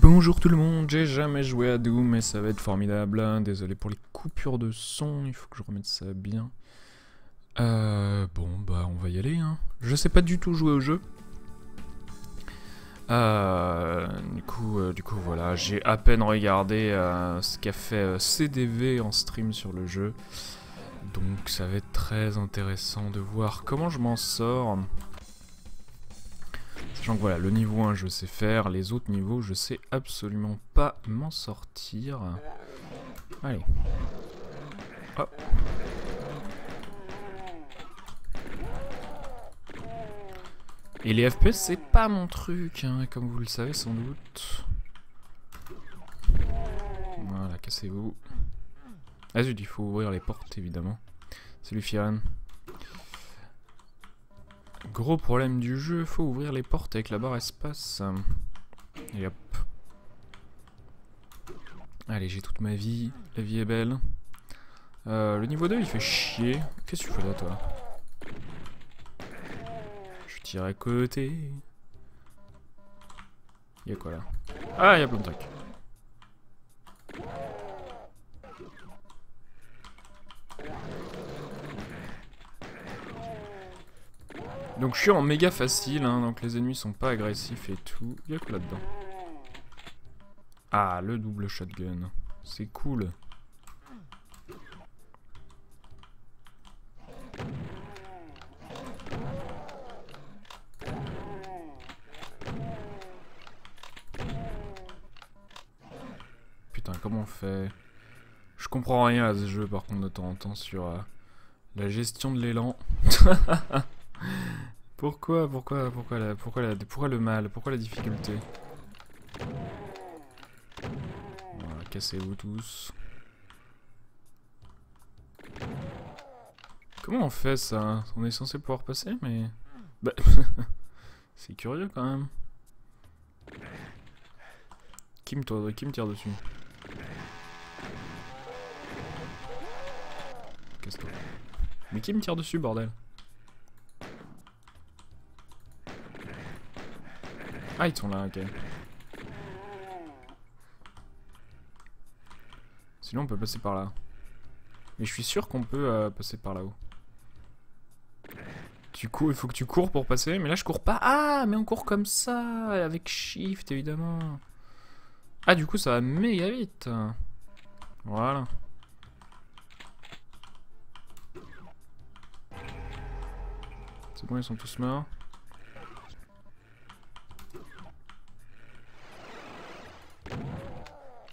Bonjour tout le monde, j'ai jamais joué à Doom mais ça va être formidable. Désolé pour les coupures de son, il faut que je remette ça bien. Bon bah on va y aller hein. Je sais pas du tout jouer au jeu. Du coup voilà, j'ai à peine regardé ce qu'a fait CDV en stream sur le jeu. Donc ça va être très intéressant de voir comment je m'en sors. Sachant que voilà, le niveau 1 je sais faire, les autres niveaux je sais absolument pas m'en sortir. Allez. Hop. Et les FPS c'est pas mon truc, hein, comme vous le savez sans doute. Voilà, cassez-vous. Ah zut, il faut ouvrir les portes évidemment. Salut Firan. Gros problème du jeu, faut ouvrir les portes avec la barre espace. Et hop. Allez, j'ai toute ma vie, la vie est belle. Le niveau 2 il fait chier. Qu'est-ce que tu fais là toi? Je tire à côté. Y'a quoi là? Ah, y'a plein de trucs. Donc je suis en méga facile, hein, donc les ennemis sont pas agressifs et tout. Y'a quoi là-dedans? Ah, le double shotgun. C'est cool. Putain, comment on fait? Je comprends rien à ce jeu par contre de temps en temps sur la gestion de l'élan. Pourquoi le mal? Pourquoi la difficulté? Voilà, cassez-vous tous. Comment on fait ça? On est censé pouvoir passer, mais... Bah... C'est curieux quand même. Qui me tire dessus? Casse-toi. Mais qui me tire dessus, bordel? Ah, ils sont là, ok. Sinon, on peut passer par là. Mais je suis sûr qu'on peut passer par là-haut. Du coup, il faut que tu cours pour passer. Mais là, je cours pas. Ah, mais on court comme ça. Avec Shift, évidemment. Ah, du coup, ça va méga vite. Voilà. C'est bon, ils sont tous morts.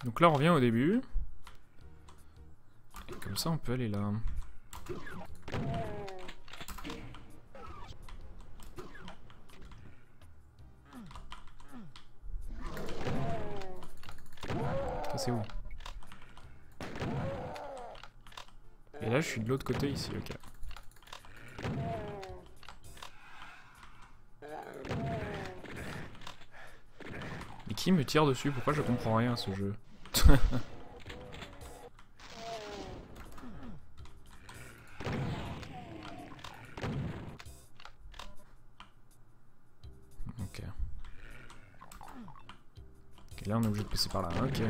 Donc là, on revient au début. Et comme ça, on peut aller là. Cassez-vous. Et là, je suis de l'autre côté ici, ok. Mais qui me tire dessus? Pourquoi je comprends rien à ce jeu? Ok. Et là on est obligé de passer par là, ok.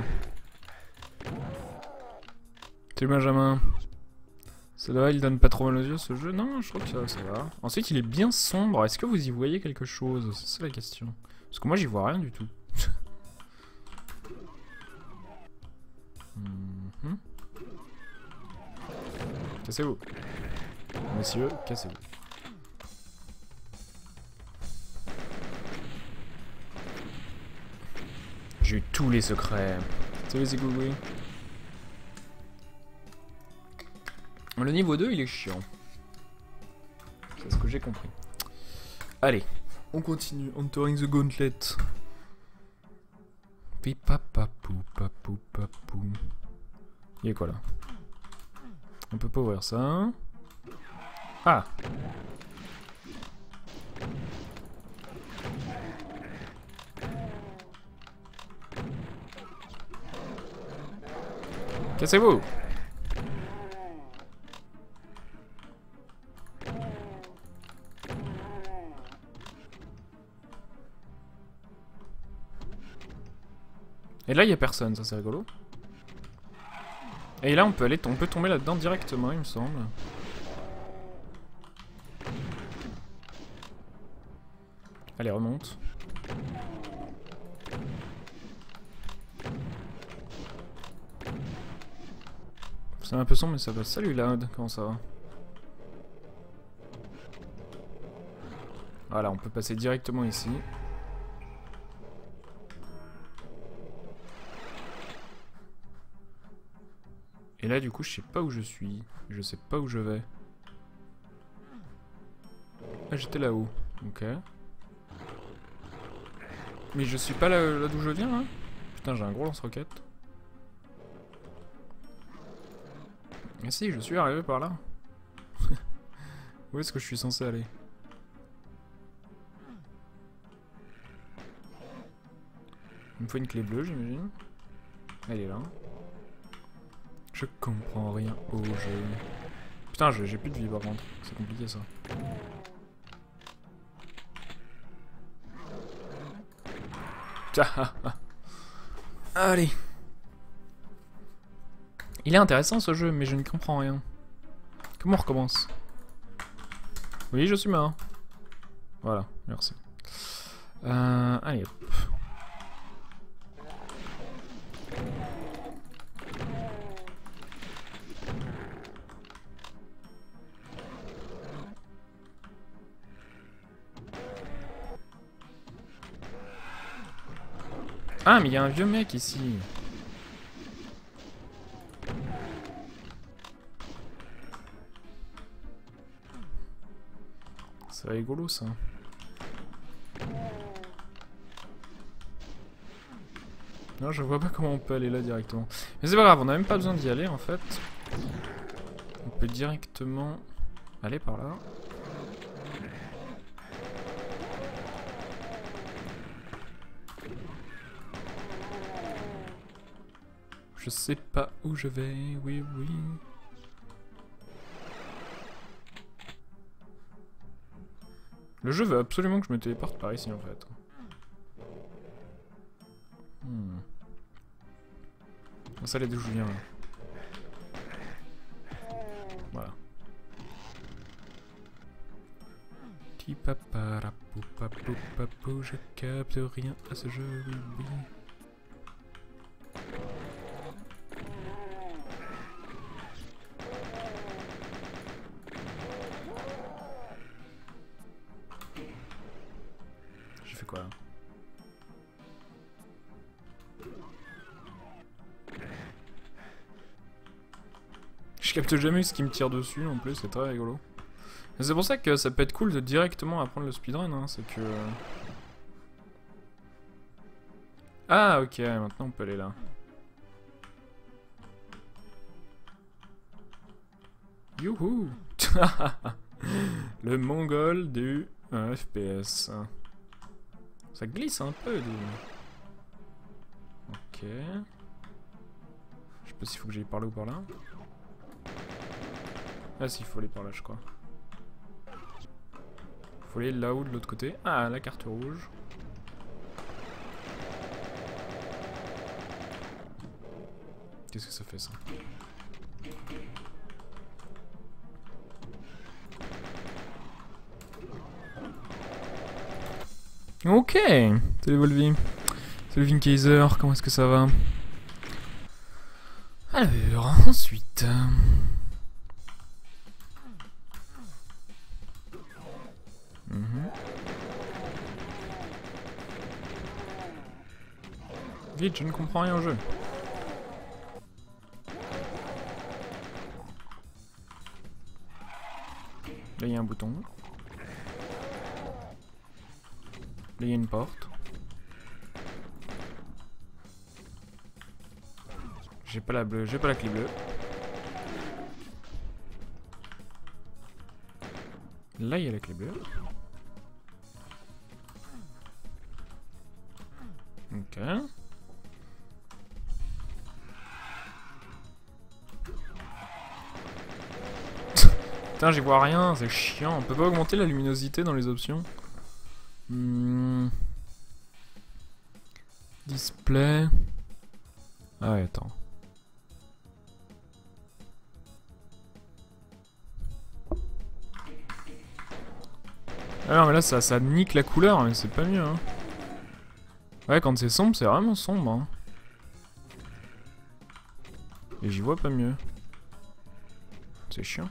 Salut Benjamin. Ça va, il donne pas trop mal aux yeux ce jeu? Non, je trouve que ça va. Ensuite il est bien sombre, est-ce que vous y voyez quelque chose? C'est ça la question. Parce que moi j'y vois rien du tout. Cassez-vous. Messieurs, cassez-vous. J'ai eu tous les secrets. Salut les égouilles. Le niveau 2 il est chiant. C'est ce que j'ai compris. Allez, on continue. Entering the Gauntlet. Pipapapou, papou, papou. Il y a quoi là? On peut pas ouvrir ça. Ah! Cassez-vous! Et là, il y a personne, ça c'est rigolo. Et là, on peut tomber là-dedans directement, il me semble. Allez, remonte. C'est un peu sombre, mais ça va. Salut Loud, comment ça va? Voilà, on peut passer directement ici. Et là, du coup, je sais pas où je suis. Je sais pas où je vais. Ah, j'étais là-haut. Ok. Mais je suis pas là d'où je viens, hein. Putain, j'ai un gros lance-roquette. Ah si, je suis arrivé par là. Où est-ce que je suis censé aller? Il me faut une clé bleue, j'imagine. Elle est là. Je comprends rien au jeu. Putain, j'ai plus de vie par contre. C'est compliqué ça. Allez. Il est intéressant ce jeu, mais je ne comprends rien. Comment on recommence? Oui, je suis mort. Voilà, merci. Allez, hop. Ah, mais il y a un vieux mec ici. C'est rigolo ça. Non, je vois pas comment on peut aller là directement. Mais c'est pas grave, on a même pas besoin d'y aller en fait. On peut directement aller par là. Je sais pas où je vais, oui, oui. Le jeu veut absolument que je me téléporte par ici en fait. Ça là d'où je viens là. Voilà. Ti paparapou papou papou, je capte rien à ce jeu, oui, oui. J'ai fait quoi là? Je capte jamais ce qui me tire dessus non plus, c'est très rigolo. C'est pour ça que ça peut être cool de directement apprendre le speedrun, hein, c'est que... Ah ok, maintenant on peut aller là. Youhou. Le mongol du FPS. Ça glisse un peu. Ok. Je sais pas s'il faut que j'aille par là ou par là. Ah si, il faut aller par là je crois. Faut aller là-haut de l'autre côté. Ah, la carte rouge. Qu'est-ce que ça fait ça? Ok. Salut Volvi. Salut Vinkaiser, comment est-ce que ça va? Alors, ensuite... Vite, je ne comprends rien au jeu. Là, il y a un bouton. Là, il y a une porte. J'ai pas la bleue, j'ai pas la clé bleue. Là, il y a la clé bleue. Ok. Putain, j'y vois rien, c'est chiant. On peut pas augmenter la luminosité dans les options. Display. Ah ouais, attends. Ah non mais là ça nique la couleur, mais c'est pas mieux hein. Ouais, quand c'est sombre, c'est vraiment sombre hein. Et j'y vois pas mieux. C'est chiant.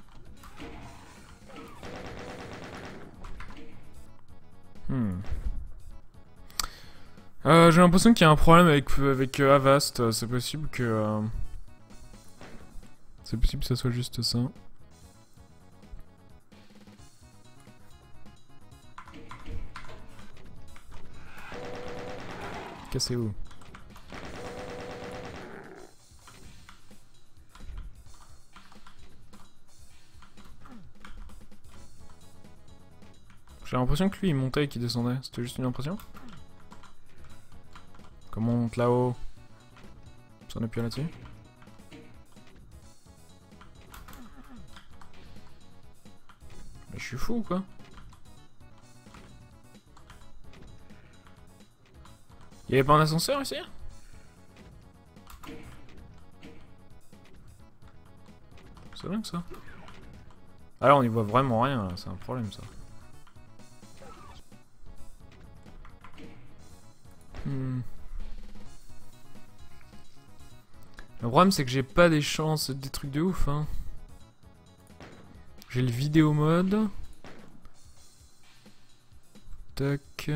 J'ai l'impression qu'il y a un problème avec Avast. C'est possible que... c'est possible que ça soit juste ça. Cassez-vous. J'ai l'impression que lui il montait et qu'il descendait. C'était juste une impression? Comment on monte là-haut? Ça en est plus là-dessus? Mais je suis fou ou quoi? Y'avait pas un ascenseur ici? C'est dingue ça. Alors on y voit vraiment rien là, c'est un problème ça. Le problème c'est que j'ai pas des chances, des trucs de ouf hein. J'ai le vidéo mode. Tac.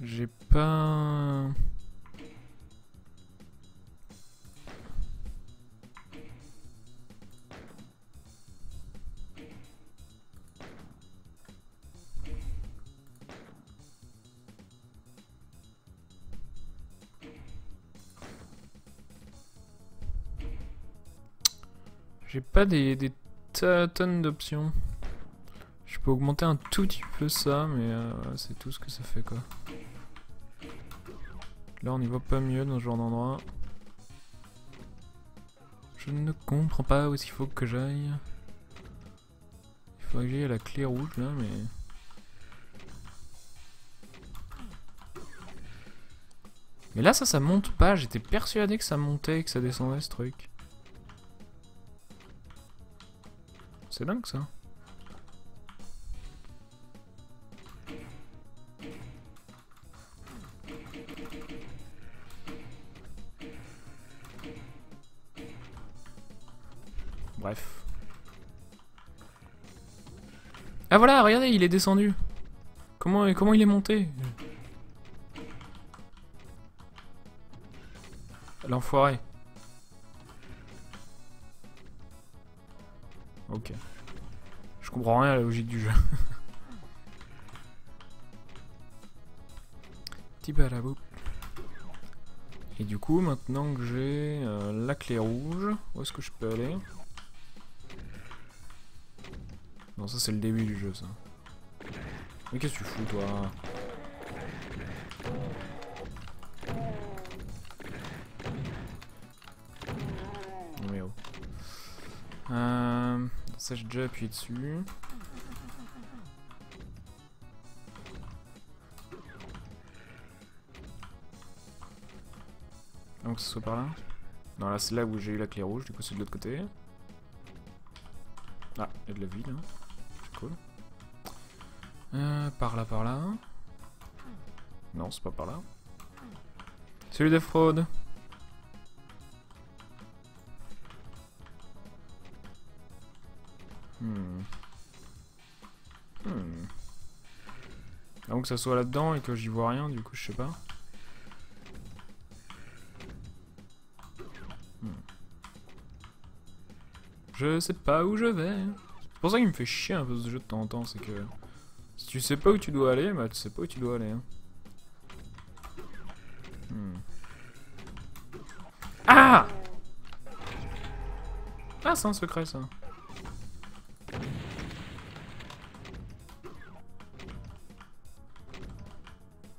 J'ai pas... J'ai pas des tonnes d'options. Je peux augmenter un tout petit peu ça, mais c'est tout ce que ça fait quoi. Là on y voit pas mieux dans ce genre d'endroit. Je ne comprends pas où est-ce qu'il faut que j'aille. Il faudrait que j'aille à la clé rouge là, mais... Mais là ça monte pas, j'étais persuadé que ça montait et que ça descendait ce truc. C'est dingue ça. Bref. Ah voilà, regardez, il est descendu. Comment il est monté? L'enfoiré. Ok. Je comprends rien à la logique du jeu. Tibalabou. Et du coup, maintenant que j'ai la clé rouge, où est-ce que je peux aller? Non, ça c'est le début du jeu, ça. Mais qu'est-ce que tu fous, toi? Non mais oh. Ça j'ai déjà appuyé dessus. Donc ce soit par là. Non là c'est là où j'ai eu la clé rouge, du coup c'est de l'autre côté. Ah, il y a de la vie là. C'est cool. Par là. Non, c'est pas par là. Celui de fraude. Donc que ça soit là-dedans et que j'y vois rien, du coup je sais pas. Je sais pas où je vais. C'est pour ça qu'il me fait chier un peu ce jeu de temps en temps, c'est que... Si tu sais pas où tu dois aller, bah tu sais pas où tu dois aller. Hein. Ah! Ah, c'est un secret ça.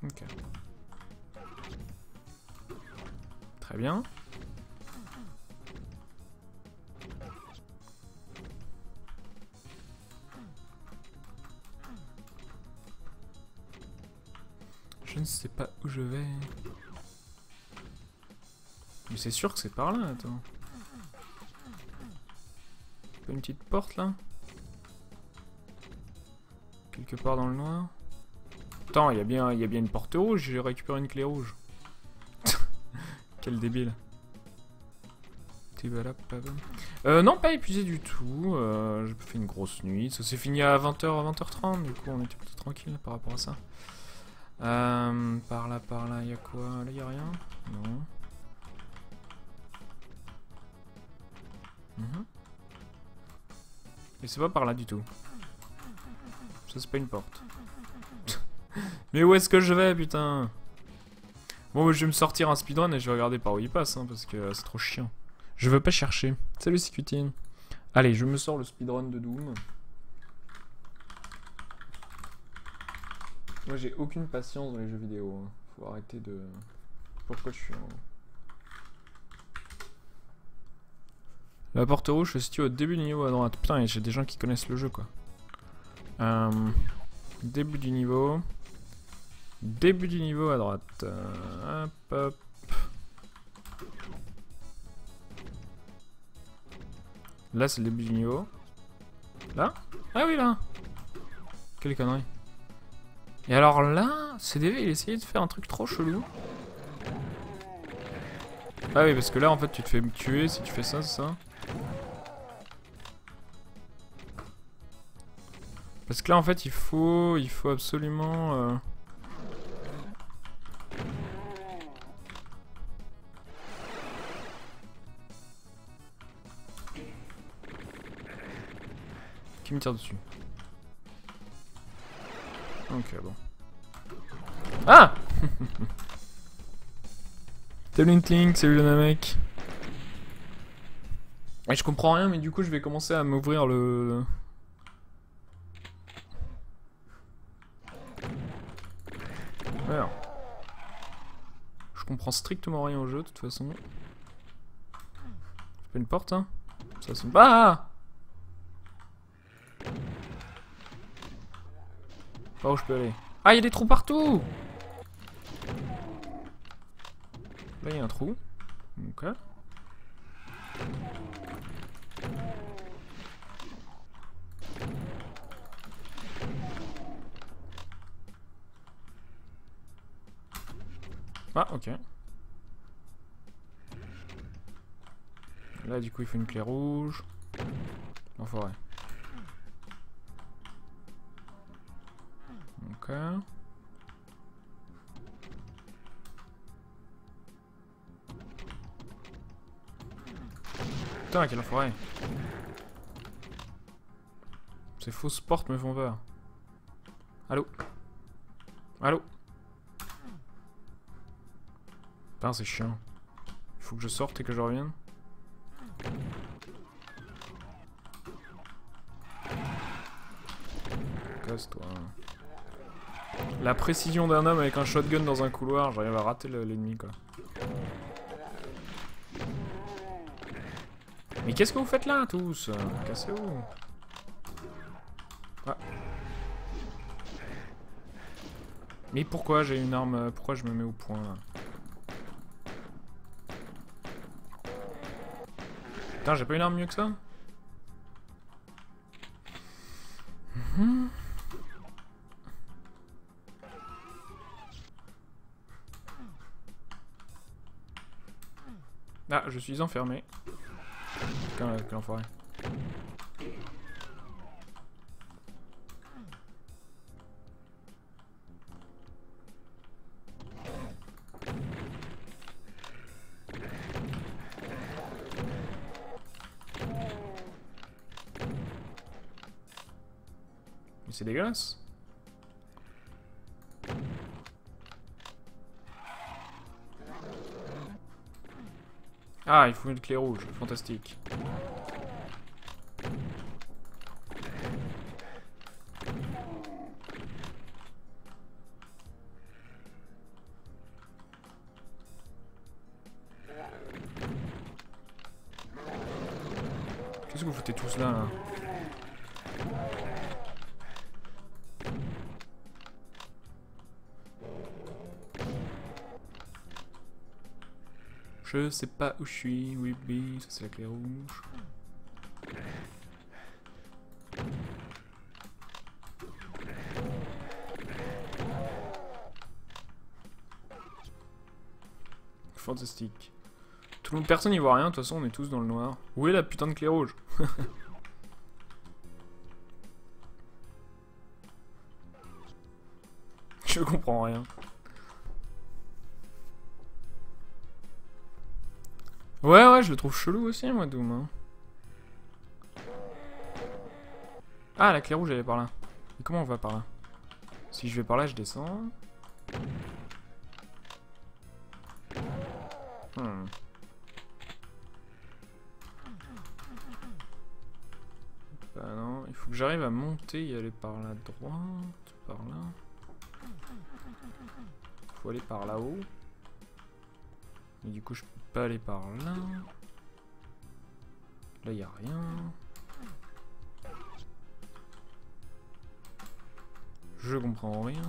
Ok. Très bien. Je ne sais pas où je vais. Mais c'est sûr que c'est par là, attends. Pas une petite porte là? Quelque part dans le noir? Attends, il y a bien une porte rouge, j'ai récupéré une clé rouge. Quel débile. Non, pas épuisé du tout. J'ai fait une grosse nuit. Ça s'est fini à 20h, 20h30. Du coup, on était plutôt tranquille par rapport à ça. Par là, il y a quoi? Là, il y a rien? Non. Et c'est pas par là du tout. Ça, c'est pas une porte. Mais où est-ce que je vais, putain? Bon, je vais me sortir un speedrun et je vais regarder par où il passe, hein, parce que c'est trop chiant. Je veux pas chercher. Salut, Squitine. Allez, je me sors le speedrun de Doom. Moi, j'ai aucune patience dans les jeux vidéo. Hein. Faut arrêter de... Pourquoi je suis en... La porte rouge se situe au début du niveau à droite. Putain, j'ai des gens qui connaissent le jeu, quoi. Début du niveau. Début du niveau à droite. Hop, hop. Là, c'est le début du niveau. Là? Ah oui, là. Quelle connerie. Et alors là, CDV, il essayait de faire un truc trop chelou. Ah oui, parce que là, en fait, tu te fais tuer si tu fais ça, c'est ça? Parce que là, en fait, il faut absolument... Qui me tire dessus? Ok, bon. Ah! Salut Link, salut le mec. Et je comprends rien, mais du coup, je vais commencer à m'ouvrir le... Alors. Je comprends strictement rien au jeu, de toute façon. C'est pas une porte, hein? Ça sonne pas! Par où je peux aller? Ah, il y a des trous partout! Là, il y a un trou. Ok. Ah, ok. Là, du coup, il faut une clé rouge. En forêt. Ok. Putain, quelle forêt. Ces fausses portes me font peur. Allô? Allô? Putain, c'est chiant. Il faut que je sorte et que je revienne. Casse-toi. La précision d'un homme avec un shotgun dans un couloir, j'arrive à rater l'ennemi, quoi. Mais qu'est-ce que vous faites là, tous? Cassez-vous. Ah. Mais pourquoi j'ai une arme? Pourquoi je me mets au point, là? Putain, j'ai pas une arme mieux que ça? Ah, je suis enfermé. Quel enfoiré. Mais c'est dégueulasse. Ah, il faut une clé rouge, fantastique. Qu'est-ce que vous foutez tous là, Je sais pas où je suis. Oui, oui, ça c'est la clé rouge. Fantastique. Tout le monde, personne n'y voit rien, de toute façon on est tous dans le noir. Où est la putain de clé rouge? Je comprends rien. Ouais, je le trouve chelou aussi, moi, Doom. Hein. Ah, la clé rouge, elle est par là. Et comment on va par là? Si je vais par là, je descends. Bah non, il faut que j'arrive à monter et aller par la droite, par là. Faut aller par là-haut. Et du coup, je peux pas aller par là. Là, y a rien. Je comprends rien.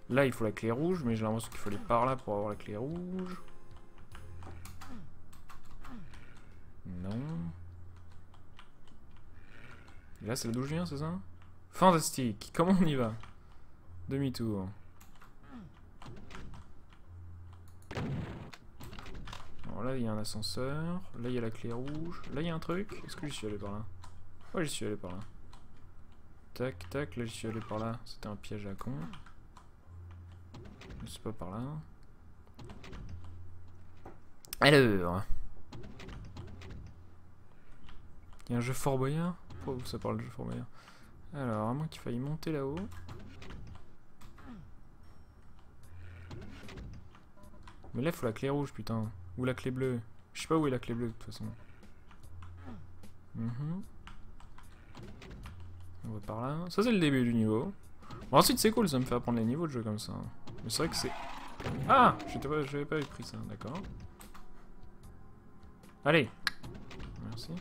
Là, il faut la clé rouge, mais j'ai l'impression qu'il faut aller par là pour avoir la clé rouge. Non. Et là, c'est d'où je viens, c'est ça? Fantastique. Comment on y va? Demi-tour. Alors là, il y a un ascenseur. Là, il y a la clé rouge. Là, il y a un truc. Est-ce que j'y suis allé par là? Ouais, j'y suis allé par là. Tac, tac. Là, j'y suis allé par là. C'était un piège à con. C'est pas par là. Alors. Il y a un jeu Fort Boyard? Pourquoi ça parle de jeu Fort Boyard? Alors, à moins qu'il faille monter là-haut. Mais là, il faut la clé rouge, putain. Ou la clé bleue. Je sais pas où est la clé bleue, de toute façon. On va par là. Ça, c'est le début du niveau. Bon, ensuite, c'est cool, ça me fait apprendre les niveaux de jeu comme ça. Mais c'est vrai que c'est... Ah! J'avais pas pris ça, d'accord. Allez! Merci.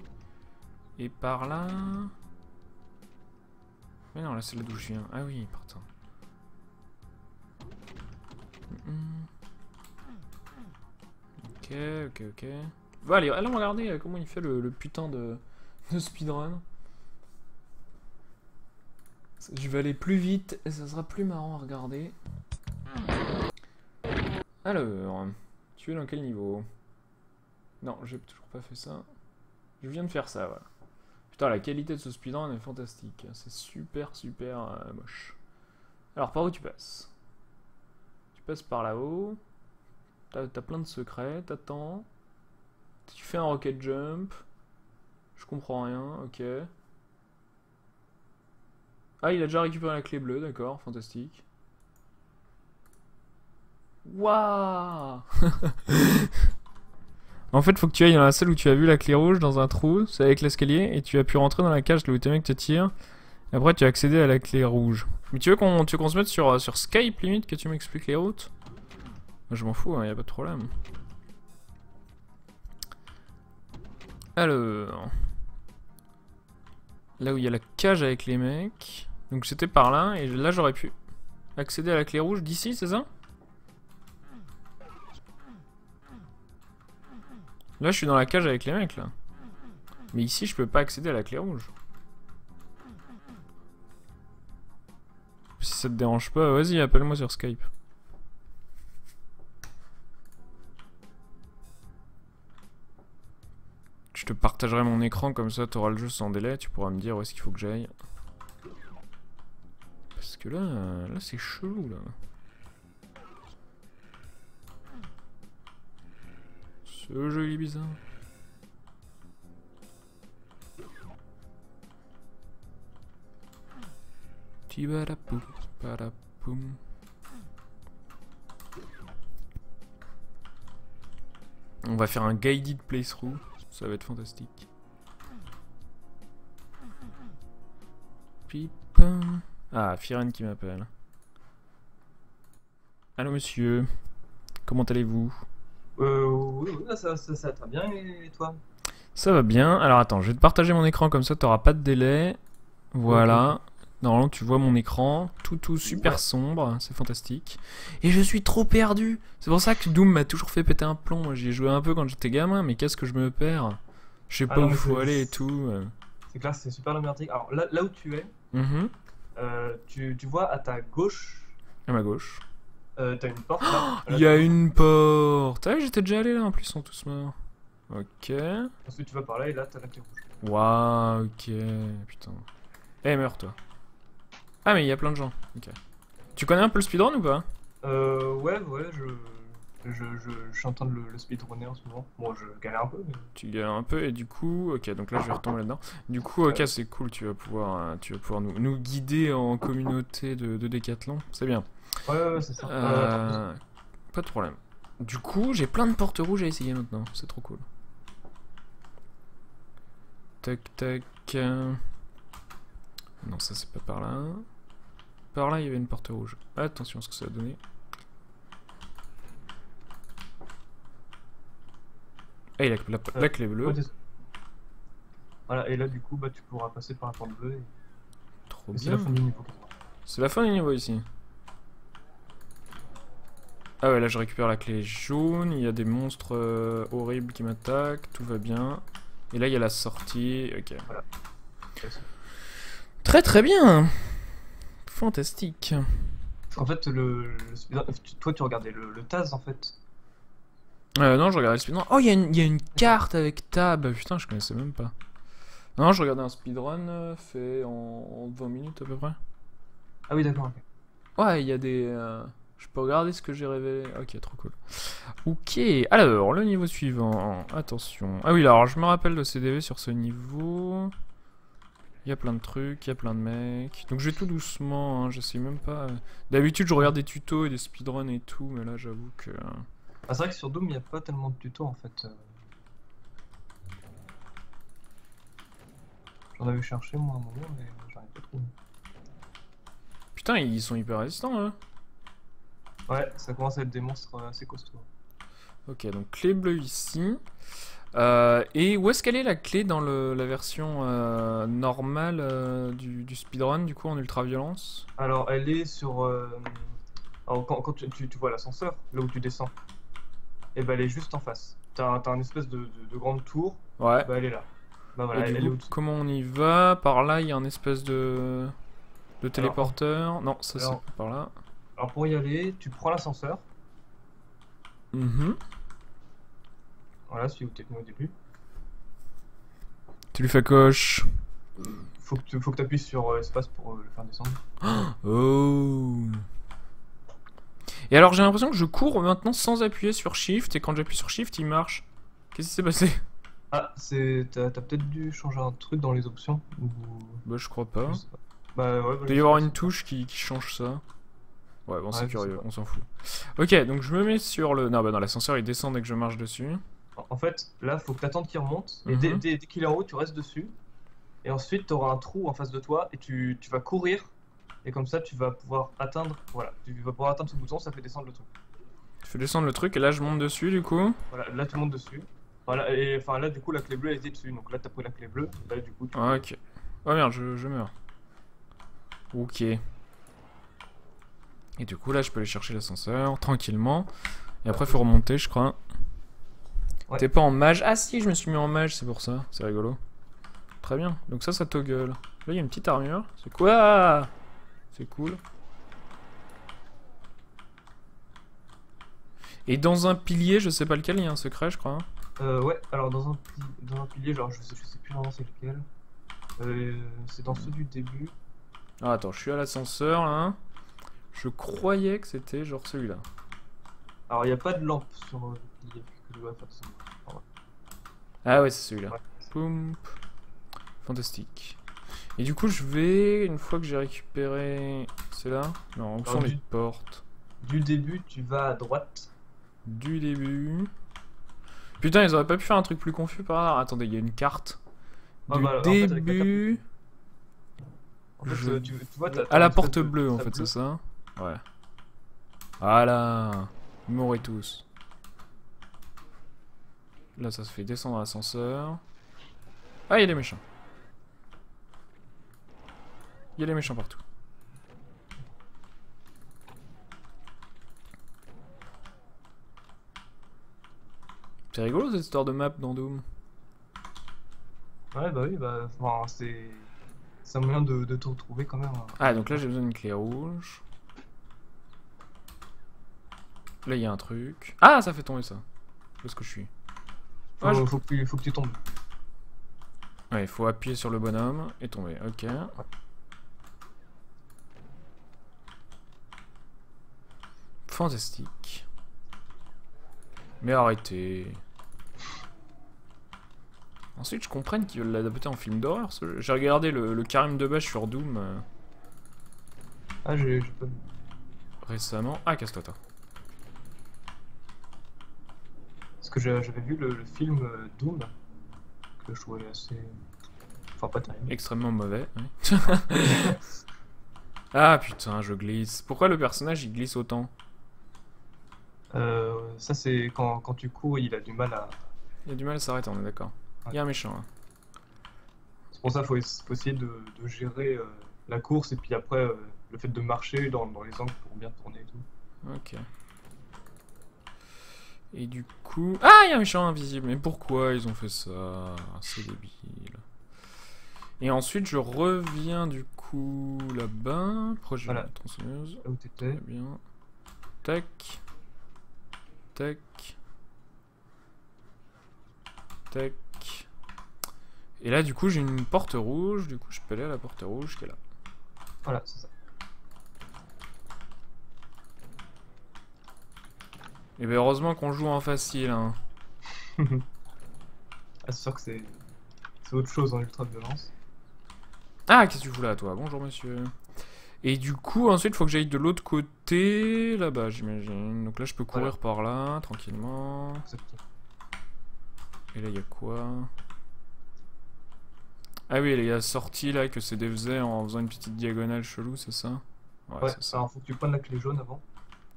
Et par là... Mais non, là, c'est là d'où je viens. Ah oui, partant. Ok. Bon, allez, allons regarder comment il fait le putain de speedrun. Je vais aller plus vite et ça sera plus marrant à regarder. Alors, tu es dans quel niveau? Non, j'ai toujours pas fait ça. Je viens de faire ça, voilà. Putain, la qualité de ce speedrun est fantastique. C'est super moche. Alors, par où tu passes? Tu passes par là-haut. T'as plein de secrets, t'attends. Tu fais un rocket jump. Je comprends rien, ok. Ah, il a déjà récupéré la clé bleue, d'accord, fantastique. Waouh. En fait, faut que tu ailles dans la salle où tu as vu la clé rouge, dans un trou, c'est avec l'escalier, et tu as pu rentrer dans la cage là où tes mecs te tirent. Et après, tu as accédé à la clé rouge. Mais tu veux qu'on se mette sur Skype, limite, que tu m'expliques les routes? Je m'en fous, hein, y a pas de problème. Alors... Là où il y a la cage avec les mecs. Donc c'était par là, et là j'aurais pu accéder à la clé rouge d'ici, c'est ça? Là je suis dans la cage avec les mecs, là. Mais ici je peux pas accéder à la clé rouge. Si ça te dérange pas, vas-y, appelle-moi sur Skype. Je te partagerai mon écran, comme ça tu auras le jeu sans délai, tu pourras me dire où est-ce qu'il faut que j'aille. Parce que là c'est chelou là. Ce jeu il est bizarre. Tibarapoum, parapoum. On va faire un guided playthrough, ça va être fantastique. Pipin. Ah, Firen qui m'appelle. Allô monsieur, comment allez-vous? Oui, ça va très bien, et toi? Ça va bien, alors attends, je vais te partager mon écran comme ça t'auras pas de délai. Voilà, Normalement, tu vois mon écran, tout super sombre, c'est fantastique. Et je suis trop perdu. C'est pour ça que Doom m'a toujours fait péter un plomb. J'y ai joué un peu quand j'étais gamin, mais qu'est-ce que je me perds? Je sais Ah pas non, où mais faut aller et tout. c'est clair, c'est super labyrinthique. Alors là où tu es, Mhm. tu vois à ta gauche, À ma gauche. t'as une porte là. Il y a une porte. Ah, j'étais déjà allé là en plus, ils sont tous morts. Ok. Ensuite tu vas par là et là t'as la clé rouge. Waouh, ok. Putain. Eh, meurs toi. Ah, mais il y a plein de gens. Ok. Tu connais un peu le speedrun ou pas? Ouais, je suis en train de le speedrunner en ce moment. Bon, je galère un peu, mais... Tu galères un peu et du coup, ok, donc là je vais retomber là-dedans. Du coup, ok, c'est cool, tu vas pouvoir nous guider en communauté de décathlon, c'est bien. Ouais, c'est ça. Pas de problème. Du coup, j'ai plein de portes rouges à essayer maintenant, c'est trop cool. Tac, tac. Non, ça c'est pas par là. Par là, il y avait une porte rouge. Attention à ce que ça va donner. Ah, il y a la clé bleue. Voilà, et là du coup, bah, tu pourras passer par la porte bleue. Trop Et c'est la bien. fin du niveau. C'est la fin du niveau ici. Ah ouais, là je récupère la clé jaune, il y a des monstres horribles qui m'attaquent, tout va bien. Et là il y a la sortie, ok. Voilà. Très très bien. Fantastique. En fait, toi tu regardais le Taz en fait. Non, je regardais le speedrun. Oh, il y a une carte avec tab. Putain, je connaissais même pas. Non, je regardais un speedrun fait en 20 minutes à peu près. Ah oui, d'accord. Ok. Ouais, il y a des... je peux regarder ce que j'ai révélé. Ok, trop cool. Ok, alors, le niveau suivant. Attention. Ah oui, alors, je me rappelle de CDV sur ce niveau. Il y a plein de trucs, il y a plein de mecs. Donc je vais tout doucement, hein, j'essaie même pas... D'habitude, je regarde des tutos et des speedruns et tout, mais là, j'avoue que... Ah, c'est vrai que sur Doom, il n'y a pas tellement de tutos en fait. J'en avais cherché moi un moment, mais j'arrive pas à trouver. Putain, ils sont hyper résistants, hein. Ouais, ça commence à être des monstres assez costauds. Ok, donc clé bleue ici. Et où est-ce qu'elle est la clé dans la version normale du speedrun, du coup, en ultra-violence? Alors, elle est sur. Alors, quand tu vois l'ascenseur, là où tu descends, et ben elle est juste en face. T'as un espèce de grande tour, Ouais. bah elle est là. Bah Et voilà, du elle est coup, au-dessus. comment on y va? Par là, il y a un espèce de téléporteur. Non, ça c'est alors, pas par là. alors pour y aller, tu prends l'ascenseur, Mhm. voilà, celui où t'es venu au début. Tu lui fais coche. Faut que t'appuies sur espace pour le faire descendre. Oh. Et alors j'ai l'impression que je cours maintenant sans appuyer sur Shift et quand j'appuie sur Shift il marche. Qu'est-ce qui s'est passé? Ah, t'as peut-être dû changer un truc dans les options ou... Bah je crois pas. Je sais pas. Bah ouais, Il doit y avoir une touche qui change ça. Ouais bon c'est Ouais, je sais curieux, pas. on s'en fout. Ok donc je me mets sur le... Non bah non l'ascenseur il descend dès que je marche dessus. En fait, là, faut que t'attendes qu'il remonte. Et Mhm. dès qu'il est en haut, tu restes dessus. Et ensuite, t'auras un trou en face de toi et tu vas courir. Et comme ça, tu vas pouvoir atteindre. Voilà, tu vas pouvoir atteindre ce bouton, ça fait descendre le truc. Je fais descendre le truc et là je monte dessus du coup. Voilà, là, tu montes dessus. Voilà, et enfin là, du coup, la clé bleue elle était dessus. Donc là, t'as pris la clé bleue. Là, du coup, tu. Ah, ok. Oh merde je meurs. Ok. Et du coup là je peux aller chercher l'ascenseur tranquillement. Et après faut remonter je crois. Ouais. T'es pas en mage? Ah si, je me suis mis en mage, c'est pour ça. C'est rigolo. Très bien. Donc ça toggle. Là, il y a une petite armure. C'est quoi? C'est cool. Et dans un pilier, je sais pas lequel, il y a un secret, je crois. Ouais, alors dans un pilier, genre, je sais plus vraiment c'est lequel. C'est dans ceux du début. Ah, attends, je suis à l'ascenseur, là. Je croyais que c'était genre celui-là. Alors, il n'y a pas de lampe sur le pilier. Ouais, enfin, voilà. Ah ouais, c'est celui-là. Ouais. Poum. Fantastique. Et du coup, je vais, une fois que j'ai récupéré... C'est là? Non, où sont les portes? Du début, tu vas à droite. Du début... Putain, ils auraient pas pu faire un truc plus confus par là. Attendez, il y a une carte. Ah, Du bah, en fait, avec la début... En fait, Je- tu vois, À la porte bleue, en fait, c'est ça? Ouais. Voilà. Mourrez tous. Là, ça se fait descendre l'ascenseur. Ah, il y a des méchants. Il y a les méchants partout. C'est rigolo cette histoire de map dans Doom. Ouais, bah oui, bah, enfin, c'est un moyen de te retrouver quand même, hein. Ah, donc là j'ai besoin d'une clé rouge. Là il y a un truc. Ah, ça fait tomber ça. Où est-ce que je suis? Faut, Ah, faut que tu tombes. Ouais, il faut appuyer sur le bonhomme et tomber. Ok. Fantastique. Mais arrêtez. Ensuite, je comprends qu'ils veulent l'adapter en film d'horreur. J'ai regardé le Karim Debache sur Doom Ah, j'ai pas... récemment. Ah, casse-toi, toi. Parce que j'avais vu le film Doom, que je trouvais assez... Enfin, pas terrible. Extrêmement mauvais. Oui. Ah putain, je glisse. Pourquoi le personnage il glisse autant? Ça, c'est quand tu cours, il a du mal à... Il a du mal à s'arrêter, on est d'accord. Il y a un méchant. Hein. C'est pour ça qu'il faut essayer de gérer la course et puis après le fait de marcher dans les angles pour bien tourner et tout. Ok. Et du coup... Ah, il y a un méchant invisible. Mais pourquoi ils ont fait ça? C'est débile. Et ensuite, je reviens du coup là-bas. Projet de Voilà. la tronçonneuse. Là où t'étais. Très bien. Tac. Tac. Tac. Et là, du coup, j'ai une porte rouge. Du coup, je peux aller à la porte rouge qui est là. Voilà, c'est ça. Et bien, heureusement qu'on joue en facile. Hein. Ah, c'est sûr que c'est autre chose en ultra violence. Ah, qu'est-ce que tu fous là, toi? Bonjour, monsieur. Et du coup, ensuite, il faut que j'aille de l'autre côté. Là-bas, j'imagine. Donc là, je peux courir par là, tranquillement. Exactement. Et là, il y a quoi? Ah oui, il y a la sortie là que CD faisait en faisant une petite diagonale chelou, c'est ça? Ouais, c'est ça. alors faut que tu prennes la clé jaune avant.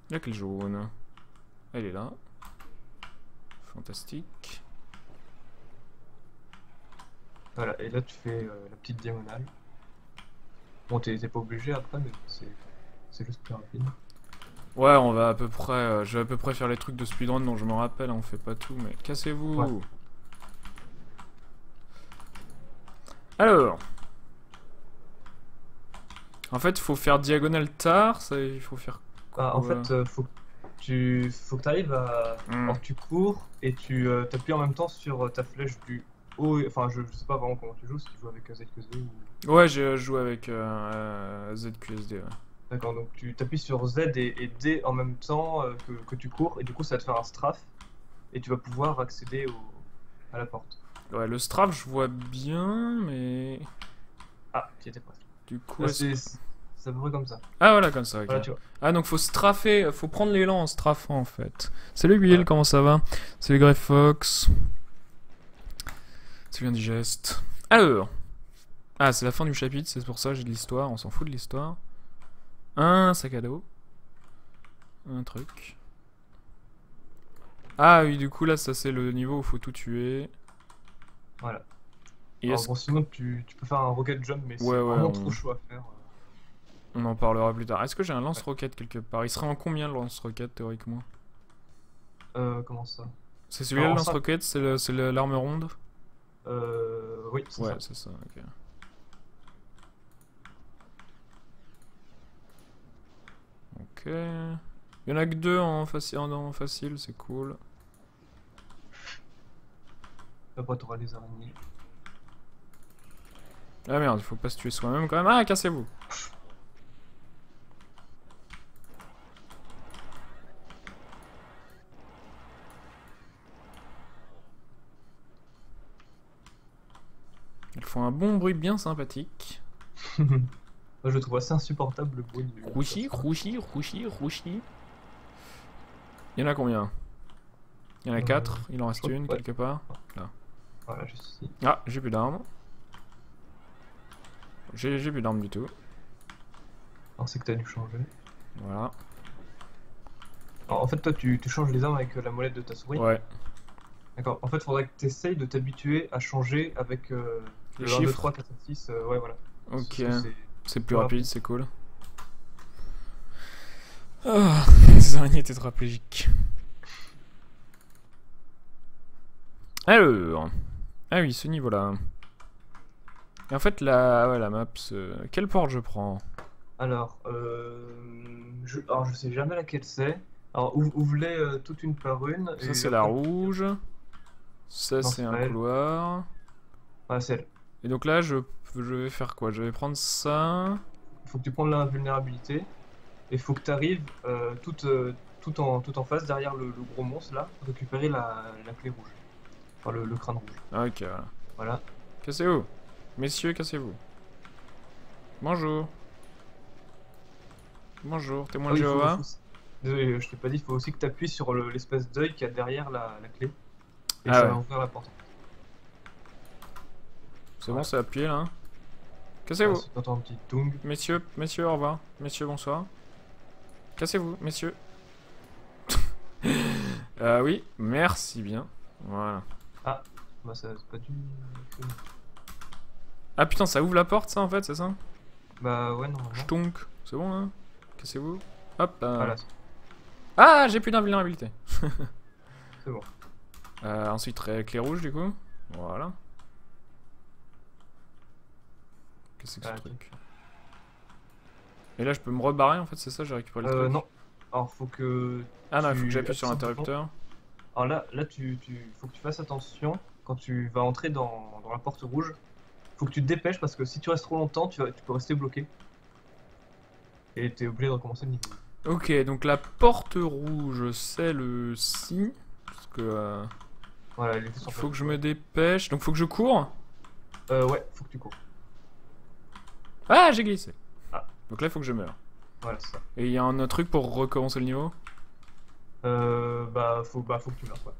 La clé jaune. Elle est là. Fantastique. Voilà, et là tu fais la petite diagonale. Bon, t'es pas obligé après, mais c'est juste plus rapide. Ouais, on va à peu près. Je vais à peu près faire les trucs de speedrun dont je me rappelle, hein, on fait pas tout, mais cassez-vous! Ouais. Alors. En fait, il faut faire diagonale tard, ça, il faut faire quoi? Ah, en fait, faut que tu arrives à. Alors, tu cours et tu t'appuies en même temps sur ta flèche du haut. Enfin, je sais pas vraiment comment tu joues, si tu joues avec ZQSD ou. Ouais, j'ai joué avec ZQSD. Ouais. D'accord, donc tu t'appuies sur Z et D en même temps que tu cours, et du coup, ça va te faire un strafe, et tu vas pouvoir accéder à la porte. Ouais, le strafe, je vois bien, mais. Ah, tu étais presque. Du coup, Là, c'est à peu près comme ça. Ah, voilà, comme ça, ok. Voilà, tu vois. Ah, donc faut strafer, faut prendre l'élan en strafant en fait. Salut Will, Voilà. comment ça va? Salut Grey Fox. Salut Indigeste. Alors. Ah, c'est la fin du chapitre, c'est pour ça j'ai de l'histoire, on s'en fout de l'histoire. Un sac à dos. Un truc. Ah oui, du coup là, ça c'est le niveau où faut tout tuer. Voilà. Et Alors, bon, sinon, tu peux faire un rocket jump, mais c'est vraiment trop chaud à faire. On en parlera plus tard. Est-ce que j'ai un lance-roquette quelque part? Il serait en combien le lance-roquette théoriquement? Comment ça? C'est celui-là le lance-roquette? C'est l'arme ronde? Oui, c'est ça. Ouais, c'est ça, ok. Ok. Il y en a que deux en facile, c'est cool. Après, t'auras les araignées. Ah merde, il faut pas se tuer soi-même quand même. Ah, cassez-vous! Elles font un bon bruit bien sympathique. Moi, je le trouve assez insupportable le bruit du. Rouchi, rouchi, rouchi, rouchi. Il y en a combien? Il y en a 4, il en reste une quelque part. Là. Voilà, juste ici. Ah, j'ai plus d'armes. J'ai plus d'armes du tout. Alors, c'est que t'as dû changer. Voilà. Alors, en fait, toi, tu changes les armes avec la molette de ta souris. Ouais. D'accord. En fait, faudrait que tu essayes de t'habituer à changer avec les le 1, 2, chiffres. 3, 4, 5, 6. Ouais, voilà. Ok. C'est plus rapide, c'est cool. Ah, les araignées tétraplégiques. Alors... Ah oui, ce niveau-là. Et en fait, ouais, la map, quelle porte je prends? Alors, je sais jamais laquelle c'est. Alors, ouvre-les toutes une par une. Ça, c'est la rouge. Ça, c'est un couloir. Ah, c'est elle. Et donc là, je vais faire quoi? Je vais prendre ça. Faut que tu prennes l'invulnérabilité. Et faut que tu arrives tout en face, derrière le gros monstre, là, récupérer la clé rouge. Enfin, le crâne rouge. Ok, voilà. Voilà. Cassez-vous. Messieurs, cassez-vous. Bonjour. Bonjour, témoin de Jéhovah. Désolé, je t'ai pas dit, il faut aussi que tu appuies sur l'espèce d'œil qu'il y a derrière la clé. Et ça va ouvrir la porte. C'est bon, c'est appuyé là. Cassez-vous. T'entends un petit tung. Messieurs, au revoir. Messieurs, bonsoir. Cassez-vous, messieurs. Oui, merci bien. Voilà. Ah, bah ça c'est pas du... Ah putain, ça ouvre la porte ça en fait, c'est ça? Bah ouais, normalement. Chtonk, c'est bon hein? Cassez-vous. Hop. Voilà. Ah, j'ai plus d'invulnérabilité. C'est bon. Ensuite, clé rouge du coup. Voilà. Qu'est-ce que c'est que ce truc? Et là, je peux me rebarrer en fait, c'est ça? J'ai récupéré le truc? Non. Alors, faut que... Ah non, il faut que j'appuie sur l'interrupteur. Alors là, faut que tu fasses attention quand tu vas entrer dans la porte rouge. Faut que tu te dépêches parce que si tu restes trop longtemps, tu peux rester bloqué. Et t'es obligé de recommencer le niveau. Ok, donc la porte rouge, c'est le si. Parce que... Voilà, il était sur faut que je me dépêche. Donc faut que je cours? Ouais, faut que tu cours. Ah, j'ai glissé. Ah. Donc là, il faut que je meure. Voilà, c'est ça. Et il y a un autre truc pour recommencer le niveau? Faut que tu meurs, quoi.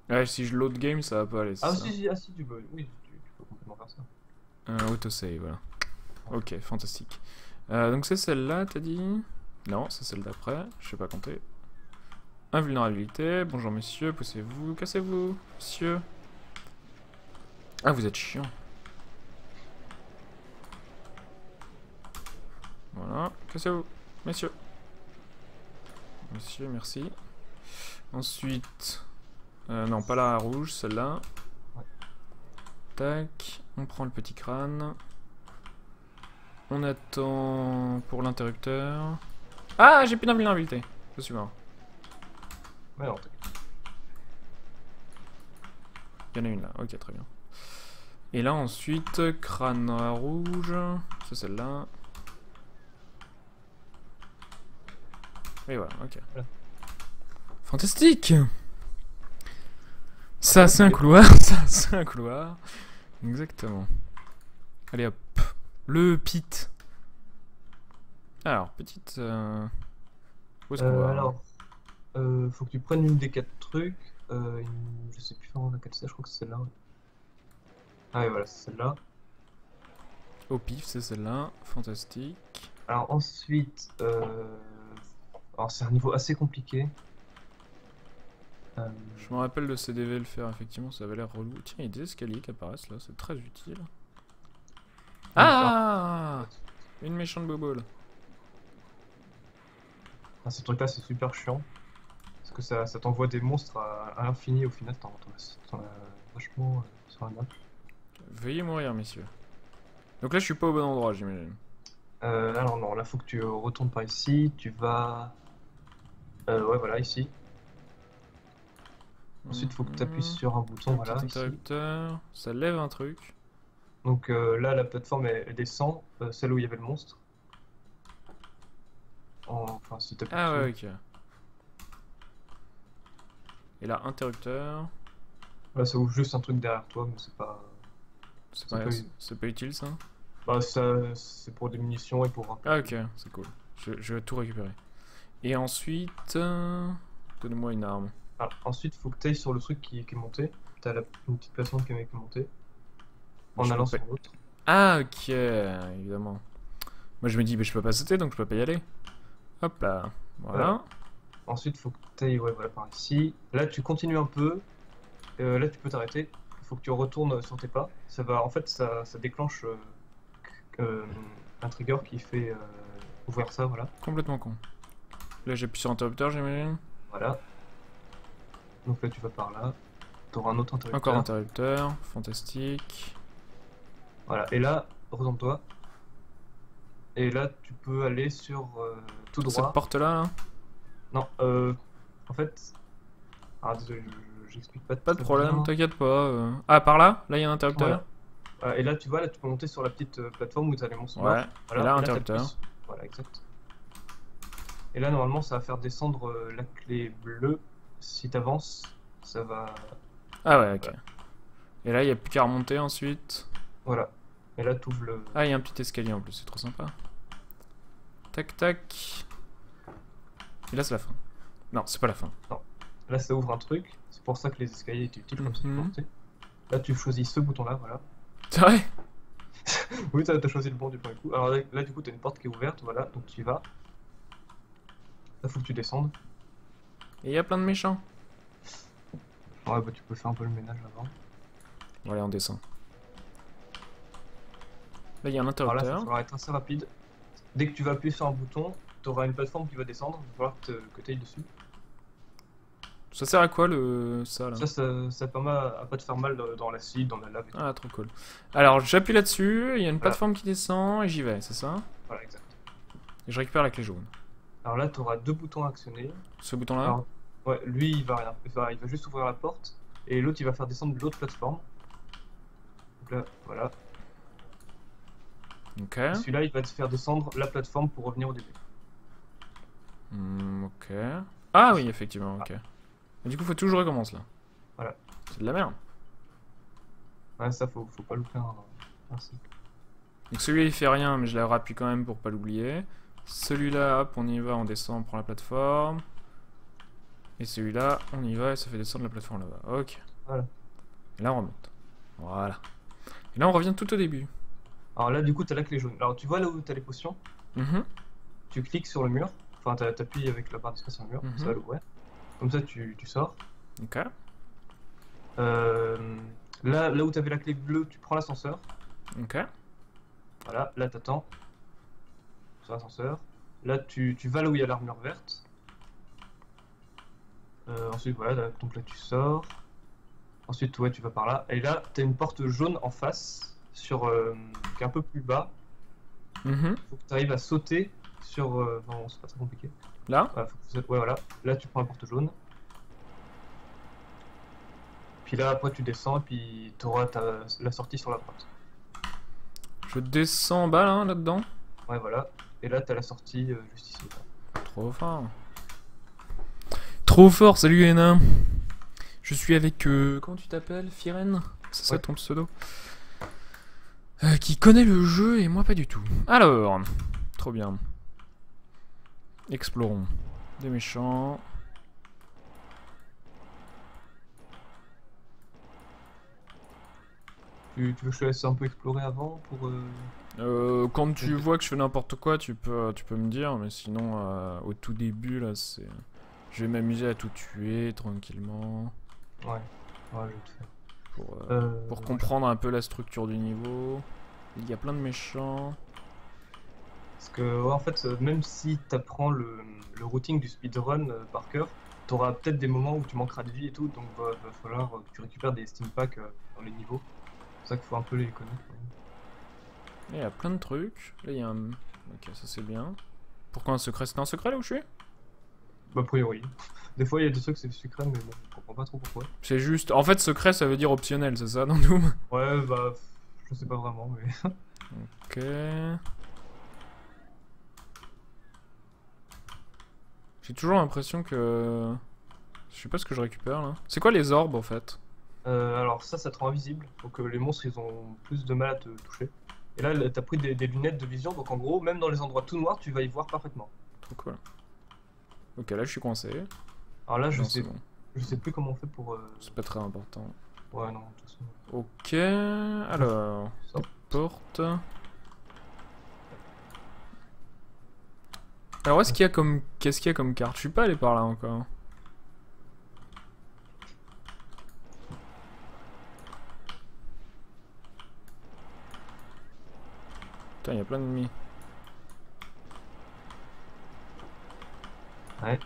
Ouais, si je load game, ça va pas aller. Ah, si, tu peux. Oui, tu peux complètement faire ça. Autosave, voilà. Ok, fantastique. Donc c'est celle-là, t'as dit? Non, c'est celle d'après. Je sais pas compter. Invulnérabilité. Bonjour messieurs, poussez-vous, cassez-vous, monsieur. Ah, vous êtes chiant. Voilà, cassez-vous, messieurs. Monsieur, merci. Ensuite... non, pas la rouge, celle-là. Ouais. Tac, on prend le petit crâne. On attend pour l'interrupteur. Ah, j'ai plus d'invulnérabilité. Je suis mort. Ouais, non, t'inquiète. Il y en a une là, ok, très bien. Et là ensuite, crâne rouge. C'est celle-là. Et voilà, ok. Voilà. Fantastique! Ça, c'est un couloir. Ça, c'est un couloir. Exactement. Allez hop. Le pit. Alors, petite... Où est-ce qu'on va? Alors, faut que tu prennes une des 4 trucs. Je sais plus vraiment laquelle c'est, je crois que c'est celle-là. Ouais. Ah oui, voilà, c'est celle-là. Au pif, c'est celle-là. Fantastique. Alors ensuite, alors c'est un niveau assez compliqué. Je me rappelle de CDV le faire, effectivement, ça avait l'air relou. Tiens, il y a des escaliers qui apparaissent là, c'est très utile. Ah, une méchante bobole. Ah, ce truc là c'est super chiant. Parce que ça t'envoie des monstres à l'infini au final, t'en as vachement sur la map. Veuillez mourir, messieurs. Donc là je suis pas au bon endroit, j'imagine. Alors non, là faut que tu retournes par ici, tu vas... ouais voilà, ici. Ensuite faut que tu appuies sur un bouton, voilà. Petit interrupteur, ça lève un truc. Donc là la plateforme elle descend, celle où il y avait le monstre. Enfin si t'appuies Ah ouais, ok. Et là, interrupteur. Là ça ouvre juste un truc derrière toi, mais c'est pas... C'est pas utile ça? Bah ça c'est pour des munitions et pour... Ah ok, c'est cool. Je vais tout récupérer. Et ensuite... Donne-moi une arme. Ah, ensuite faut que tu ailles sur le truc qui est monté. T'as une petite plateforme qui est montée. En allant sur l'autre. Ah ok, évidemment. Moi je me dis, mais je peux pas sauter donc je peux pas y aller. Hop là, voilà. Ensuite faut que tu ailles voilà, par ici. Là tu continues un peu. Là tu peux t'arrêter. Il faut que tu retournes sur tes pas. Ça va, en fait ça déclenche un trigger qui fait ouvrir ça, voilà. Complètement con. Là j'appuie sur interrupteur, j'imagine. Voilà. Donc là tu vas par là. Tu auras un autre interrupteur. Encore interrupteur, fantastique. Voilà. Et là, retourne-toi. Et là tu peux aller sur tout droit. Cette porte là, là. Non, en fait. Ah désolé, j'explique pas. Pas de très problème, bien. t'inquiète pas. Ah, par là? Là il y a un interrupteur? Et là tu vois, là tu peux monter sur la petite plateforme où tu as les monstres Ouais, morts. Voilà. et là, Et interrupteur. t'appuies. Voilà, exact. Et là normalement ça va faire descendre la clé bleue. Si t'avances, ça va. Ah ouais, ok. Voilà. Et là il y a plus qu'à remonter ensuite. Voilà. Et là tu ouvres le. Ah, il y a un petit escalier en plus, c'est trop sympa. Tac tac. Et là c'est la fin. Non, c'est pas la fin. Là ça ouvre un truc. C'est pour ça que les escaliers étaient utiles comme ça pour Mhm. monter. Là tu choisis ce bouton là, voilà. C'est vrai? Oui, t'as choisi le bon du premier coup. Alors là, du coup t'as une porte qui est ouverte, voilà, donc tu y vas. Là faut que tu descendes. Et il y a plein de méchants. Ouais bah tu peux faire un peu le ménage avant. Bon, allez, on descend. Là il y a un Alors là ça va interrupteur. falloir être assez rapide. Dès que tu vas appuyer sur un bouton, t'auras une plateforme qui va descendre. Il va falloir que tu ailles dessus. Ça sert à quoi le ça là? Ça permet à pas te faire mal dans l'acide, dans la lave et tout. Ah, trop cool. Alors j'appuie là-dessus, il y a une Voilà. plateforme qui descend et j'y vais, c'est ça? Voilà, exact. Et je récupère la clé jaune. Alors là t'auras deux boutons à actionner. Ce bouton là? Alors, ouais, lui il va rien. Il va juste ouvrir la porte. Et l'autre il va faire descendre l'autre plateforme. Donc là, voilà. Ok. Et celui-là il va te faire descendre la plateforme pour revenir au début. Ok. Ah oui, effectivement, ok. Et du coup, faut toujours que je recommence là. Voilà. C'est de la merde. Ouais, ça faut pas louper un cycle. Donc celui-là il fait rien, mais je la rappuie quand même pour pas l'oublier. Celui-là, hop, on y va, on descend, on prend la plateforme. Et celui-là, on y va et ça fait descendre la plateforme là-bas. Ok. Voilà. Et là on remonte. Voilà. Et là on revient tout au début. Alors là du coup t'as la clé jaune. Alors tu vois là où t'as les potions, Mhm. tu cliques sur le mur. Enfin t'appuies avec la barre d'espace sur le mur, Mhm. ça va l'ouvrir. Comme ça tu sors. Ok. Là où t'avais la clé bleue, tu prends l'ascenseur. Ok. Voilà, là t'attends. Sur l'ascenseur. Là tu vas là où il y a l'armure verte. Ensuite voilà, donc là tu sors. Ensuite ouais tu vas par là. Et là t'as une porte jaune en face, qui est un peu plus bas. Mhm. Faut que tu arrives à sauter sur. Non, c'est pas très compliqué. Là? Voilà, faut que tu sautes- ouais, voilà. Là, tu prends la porte jaune. Puis là, après, tu descends et puis tu auras la sortie sur la droite. Je descends en bas là, là-dedans. Ouais, voilà. Et là, tu as la sortie juste ici. Là. Trop fort. Trop fort, salut Hénin. Je suis avec. Comment tu t'appelles? Firen? C'est ça Ouais. ton pseudo? Qui connaît le jeu et moi pas du tout. Alors, trop bien. Explorons. Des méchants. Tu veux que je te laisse un peu explorer avant pour. Quand tu vois que je fais n'importe quoi, tu peux me dire, mais sinon, au tout début, là, c'est. Je vais m'amuser à tout tuer tranquillement. Ouais, ouais, je vais te faire. Pour comprendre un peu la structure du niveau. Il y a plein de méchants. Parce que, ouais, en fait, même si tu apprends le routing du speedrun par cœur, tu auras peut-être des moments où tu manqueras de vie et tout, donc va falloir que tu récupères des steam packs dans les niveaux. C'est pour ça qu'il faut un peu les connaître. Quand même. Il y a plein de trucs. Là, il y a un. Ok, ça c'est bien. Pourquoi un secret? C'était un secret là où je suis? Bah, a priori. Des fois, il y a des trucs, c'est secret, mais bon, je comprends pas trop pourquoi. C'est juste. En fait, secret ça veut dire optionnel, c'est ça dans Doom? Ouais, bah, je sais pas vraiment, mais. Ok. J'ai toujours l'impression que. Je sais pas ce que je récupère là. C'est quoi les orbes en fait? Alors, ça te rend invisible, donc les monstres, ils ont plus de mal à te toucher. Et là, t'as pris des lunettes de vision, donc en gros, même dans les endroits tout noirs, tu vas y voir parfaitement. Trop cool. Ok, là je suis coincé. Alors là, Non, c'est bon. je sais plus comment on fait pour. C'est pas très important. Ouais, non, de toute façon. Ok, alors. Ça. Porte. Alors, qu'est-ce qu'il y a comme carte? Je suis pas allé par là encore. Putain, il y a plein d'ennemis. Ouais.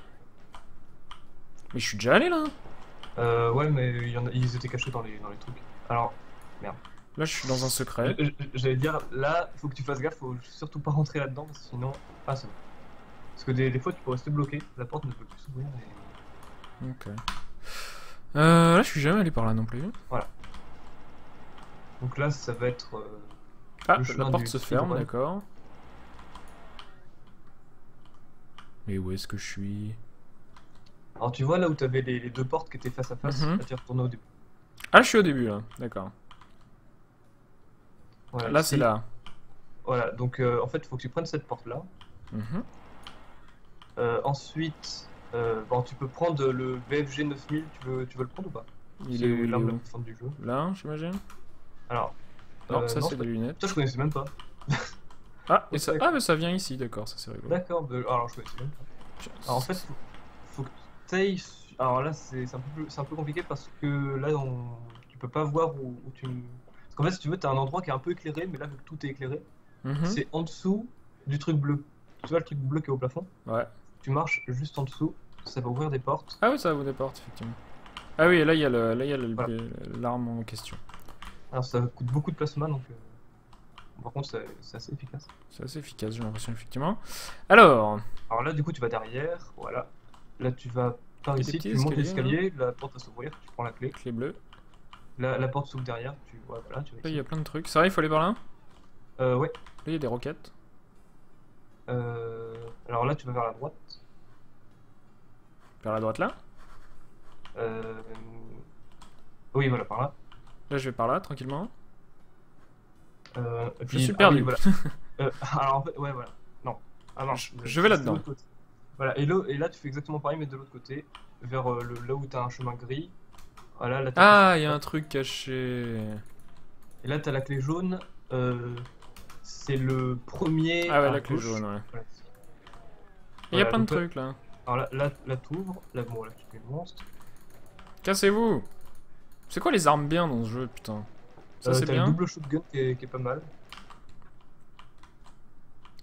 Mais je suis déjà allé là. Ouais, mais ils étaient cachés dans les trucs. Alors, merde. Là, je suis dans un secret. J'allais dire, là, faut que tu fasses gaffe, faut surtout pas rentrer là-dedans, parce que sinon. Ah, c'est bon. Parce que des fois, tu peux rester bloqué, la porte ne peut plus s'ouvrir. Et... Ok. Là, je suis jamais allé par là non plus. Voilà. Donc là, ça va être. Ah, le chemin la porte du se ferme, speedrun. d'accord. Mais où est-ce que je suis? Alors, tu vois là où t'avais les deux portes qui étaient face à face, Mhm. là, tu es retourné au début. Ah, je suis au début là, d'accord. Voilà, Là, ici. c'est là. Voilà, donc en fait, il faut que tu prennes cette porte-là. Mhm. Ensuite, bon, tu peux prendre le BFG 9000, tu veux le prendre ou pas? Il C'est est où, il est l'arme la où? plus forte du jeu. Là, j'imagine? Alors, Non, ça non, c'est des lunettes. ça je connaissais même pas. Ah, et Ok, ça... ah, mais ça vient ici, d'accord, ça c'est rigolo. d'accord, alors je connaissais même pas. Alors en fait, faut que tu ailles. Alors là, c'est un peu compliqué parce que là, tu peux pas voir où tu. Parce qu'en fait, si tu veux, t'as un endroit qui est un peu éclairé, mais là, vu que tout est éclairé, Mhm. c'est en dessous du truc bleu. Tu vois le truc bleu qui est au plafond? Ouais. Tu marches juste en dessous, ça va ouvrir des portes. Ah oui, ça ouvre des portes, effectivement. Ah oui, et là, il y a Voilà. l'arme en question. Alors ça coûte beaucoup de plasma, donc. Par contre, c'est assez efficace. C'est assez efficace, j'ai l'impression, effectivement. Alors, Alors là, du coup, tu vas derrière, voilà. Là, tu vas par il y a des ici, petits tu montes escaliers, l'escalier, la porte va s'ouvrir, tu prends la clé. clé bleue. La porte s'ouvre derrière, ouais, voilà, tu vas Là, il y ici. a plein de trucs. Ça va, il faut aller par là? Ouais. Là, il y a des roquettes. Alors là, tu vas vers la droite. Vers la droite, là. Euh, Oui, voilà, par là. Là, je vais par là, tranquillement. Et Je puis, suis ah perdu. oui, voilà. Alors en fait, ouais, voilà. Non. Ah non. Je vais c'est de là-dedans. l'autre côté. Voilà, et là, tu fais exactement pareil, mais de l'autre côté, vers là où t'as un chemin gris. Voilà, là, Ah, il y a un truc caché. Et là, t'as la clé jaune. C'est le premier Ah ouais, à la clé gauche. jaune, ouais. Voilà. Il y a Voilà, plein de donc là- trucs, là. Alors là, t'ouvres. Là, bon, là, tu fais le monstre. Cassez-vous! C'est quoi les armes bien dans ce jeu, putain? Ça, c'est T'as le bien. double shotgun qui est pas mal.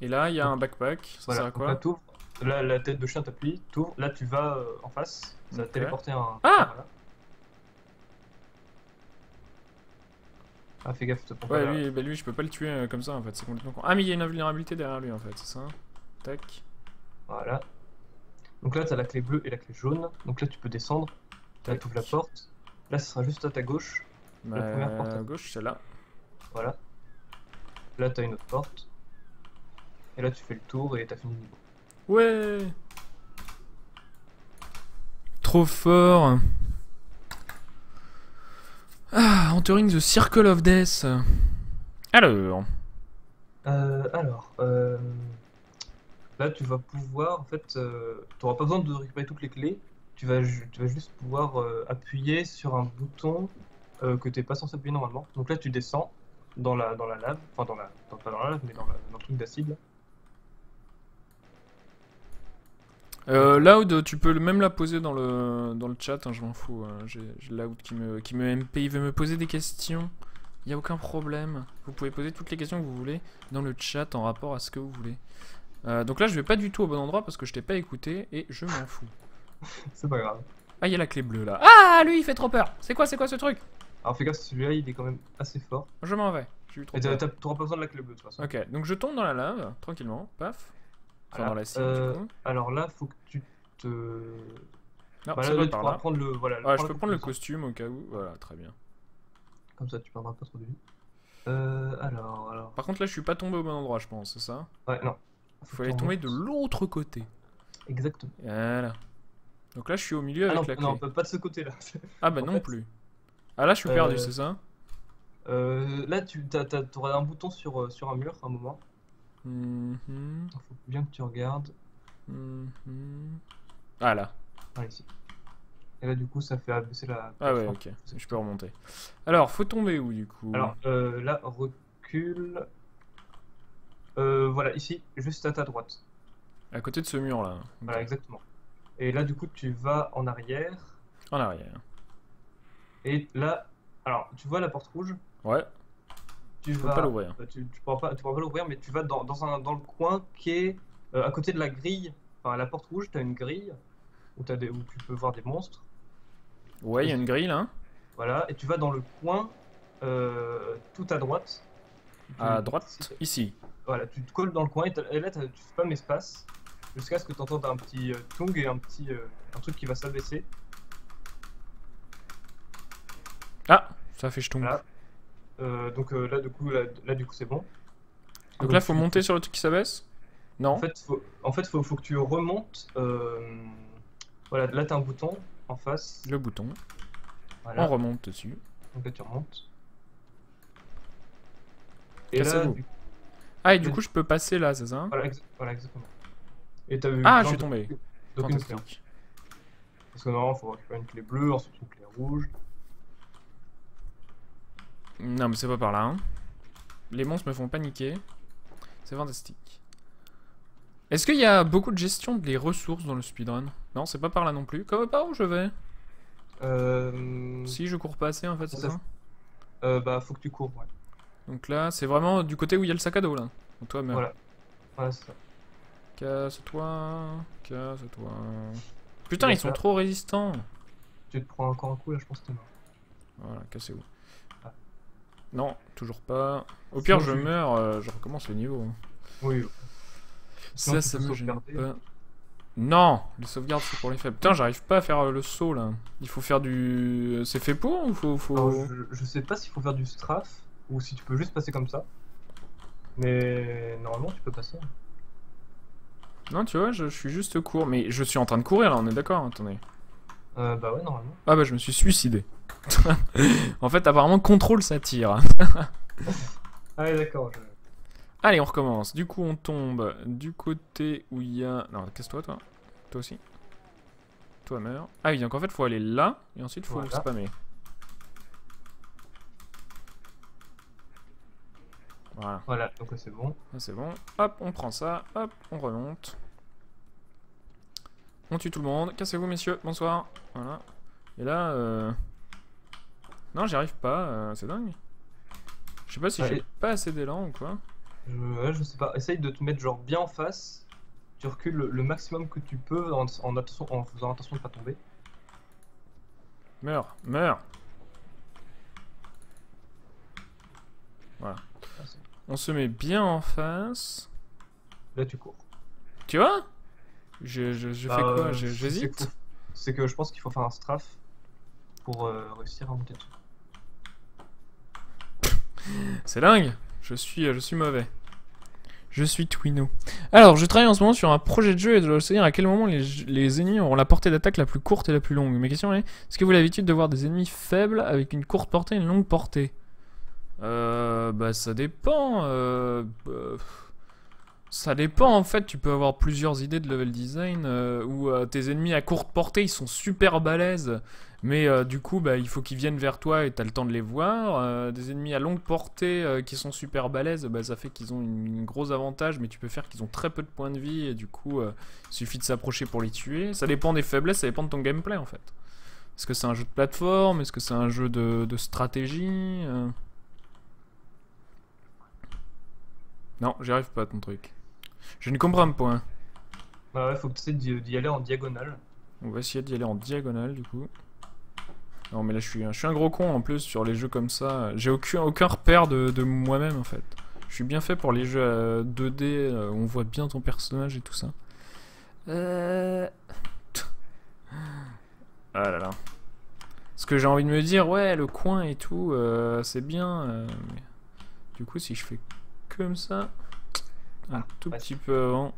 Et là, il y a un backpack. Ça Voilà, sert à donc là, quoi? t'ouvres. Là, la tête de chien t'appuie. T'ouvres. Là, tu vas en face. Ça va Ok. te téléporter un. Ah voilà. Ah, fais gaffe, te prends pas Ouais, la- lui, je peux pas le tuer comme ça, en fait. C'est complètement con. Ah, mais il y a une invulnérabilité derrière lui, en fait, c'est ça? Tac. Voilà. Donc là, t'as la clé bleue et la clé jaune. Donc là, tu peux descendre. Là, Tac. t'ouvres la porte. Là, ce sera juste à ta gauche. La première porte. À gauche, c'est là. Voilà. Là, t'as une autre porte. Et là, tu fais le tour et t'as fini le niveau. Ouais! Trop fort! Ah, entering the Circle of Death. Alors. Alors, là, tu vas pouvoir, en fait, tu n'auras pas besoin de récupérer toutes les clés. Tu vas juste pouvoir appuyer sur un bouton que tu n'es pas censé appuyer normalement. Donc là, tu descends dans la lave, enfin pas dans la lave, mais dans le truc d'acide. Loud, tu peux même la poser dans le chat, hein, je m'en fous. J'ai Loud qui me MP, il veut me poser des questions. Il n'y a aucun problème. Vous pouvez poser toutes les questions que vous voulez dans le chat en rapport à ce que vous voulez. Donc là, je vais pas du tout au bon endroit parce que je t'ai pas écouté et je m'en fous. C'est pas grave. Ah, il y a la clé bleue là. Ah, lui, il fait trop peur. C'est quoi ce truc? Alors fais gaffe, celui-là, il est quand même assez fort. Je m'en vais. J'ai eu trop Et peur. t'auras pas besoin de la clé bleue de toute façon. Ok, donc je tombe dans la lave, tranquillement. Paf. Enfin, Voilà. dans la cible, du coup. Alors là, faut que tu te... Non, Bah ça là, doit tu par pourras là. prendre le... Voilà, Ouais, je peux prendre le costume. costume au cas où. Voilà, très bien. Comme ça, tu perdras pas trop de vie. Alors... Par contre, là, je suis pas tombé au bon endroit, je pense, c'est ça? Ouais, non. Faut aller tomber de l'autre côté. Exactement. Voilà. Donc là, je suis au milieu avec la clé. Non, pas de ce côté-là. Ah bah en non fait, plus. Ah là, je suis perdu, c'est ça? Là, t'auras un bouton sur un mur à un moment. Mhm, Faut bien que tu regardes. mhm. Ah là. Voilà, ici. Et là, du coup, ça fait abaisser la... Ah ouais, ok. Je peux remonter. Alors, faut tomber où du coup? Alors, là, recule. Voilà, ici, juste à ta droite. À côté de ce mur là. Ok. Voilà, exactement. Et là, du coup, tu vas en arrière. En arrière. Et là, alors, tu vois la porte rouge? Ouais, Tu je peux vas, pas l'ouvrir. tu pourras pas l'ouvrir, mais tu vas dans le coin qui est à côté de la grille enfin, à la porte rouge, t'as une grille où tu peux voir des monstres. Ouais, il y a une grille là. Voilà, et tu vas dans le coin tout à droite. À droite, ici. Voilà, tu te colles dans le coin et là, tu spams espace jusqu'à ce que tu entends un petit tung et un truc qui va s'abaisser. Ah, ça fait jeton. Voilà. Donc là, du coup, c'est bon. Donc là, faut monter sur le truc qui s'abaisse? Non. Faut que tu remontes. Voilà, là, t'as un bouton en face. Le bouton. Voilà. On remonte dessus. Donc là, tu remontes. Et là, ah, et du coup, je peux passer là, c'est ça? Voilà, exactement. Et t'as eu ah, je suis tombé. Donc une clé. Parce que normalement, il faut récupérer une clé bleue, ensuite une clé rouge. Non, mais c'est pas par là. Hein. Les monstres me font paniquer. C'est fantastique. Est-ce qu'il y a beaucoup de gestion des ressources dans le speedrun? Non, c'est pas par là non plus. Comme par où je vais? Si je cours pas assez en fait, c'est ça? Bah, faut que tu cours, ouais. Donc là, c'est vraiment du côté où il y a le sac à dos là. Donc toi, meurs. Voilà, c'est ça. Casse-toi, casse-toi. Putain, ils sont trop résistants. Tu te prends encore un coup là, je pense que t'es mort. Voilà, cassez-vous. Ah. Non, toujours pas. Au pire, je meurs, je recommence le niveau. Oui. Ça me gêne pas. Non, les sauvegardes c'est pour les faibles. Putain, j'arrive pas à faire le saut là. Il faut faire du. C'est fait pour ou faut. Alors, je sais pas s'il faut faire du strafe ou si tu peux juste passer comme ça. Mais normalement, tu peux passer. Non, tu vois, je suis juste court. Mais je suis en train de courir là, on est d'accord? Attendez. Bah ouais, normalement. Ah bah, je me suis suicidé. En fait, apparemment, contrôle ça tire. Ah ouais, d'accord. Allez, on recommence. Du coup, on tombe du côté où il y a. Non, casse-toi, toi. Toi aussi. Toi, meurs. Ah oui, donc en fait, faut aller là et ensuite, faut spammer. Voilà. Voilà, donc c'est bon. C'est bon. Hop, on prend ça. Hop, on remonte. On tue tout le monde. Cassez-vous, messieurs. Bonsoir. Voilà. Et là, non, j'y arrive pas. C'est dingue. Je sais pas si j'ai pas assez d'élan ou quoi. Je sais pas. Essaye de te mettre genre bien en face. Tu recules le maximum que tu peux en faisant attention de pas tomber. Meurs, meurs. Voilà. On se met bien en face. Là, tu cours. Tu vois? Je fais quoi? J'hésite. C'est que je pense qu'il faut faire un strafe pour réussir à monter dessus. C'est dingue. Je suis mauvais. Je suis Twino. Alors, je travaille en ce moment sur un projet de jeu et je dois savoir à quel moment les ennemis auront la portée d'attaque la plus courte et la plus longue. Ma question est, est-ce que vous avez l'habitude de voir des ennemis faibles avec une courte portée et une longue portée? Bah ça dépend. Ça dépend en fait, tu peux avoir plusieurs idées de level design où tes ennemis à courte portée ils sont super balèzes, mais du coup bah, il faut qu'ils viennent vers toi et t'as le temps de les voir. Des ennemis à longue portée qui sont super balèzes, bah, ça fait qu'ils ont une gros avantage, mais tu peux faire qu'ils ont très peu de points de vie et du coup il suffit de s'approcher pour les tuer. Ça dépend des faiblesses, ça dépend de ton gameplay en fait. Est-ce que c'est un jeu de plateforme? Est-ce que c'est un jeu de stratégie? Non, j'y arrive pas à ton truc. Je ne comprends pas. Bah ouais, faut que tu essaies d'y aller en diagonale. On va essayer d'y aller en diagonale du coup. Non mais là je suis un gros con en plus sur les jeux comme ça. J'ai aucun repère de moi-même en fait. Je suis bien fait pour les jeux 2D où on voit bien ton personnage et tout ça. Ah là là. Parce que j'ai envie de me dire, ouais, le coin et tout, c'est bien. Mais... Du coup, si je fais comme ça, un tout petit peu avant.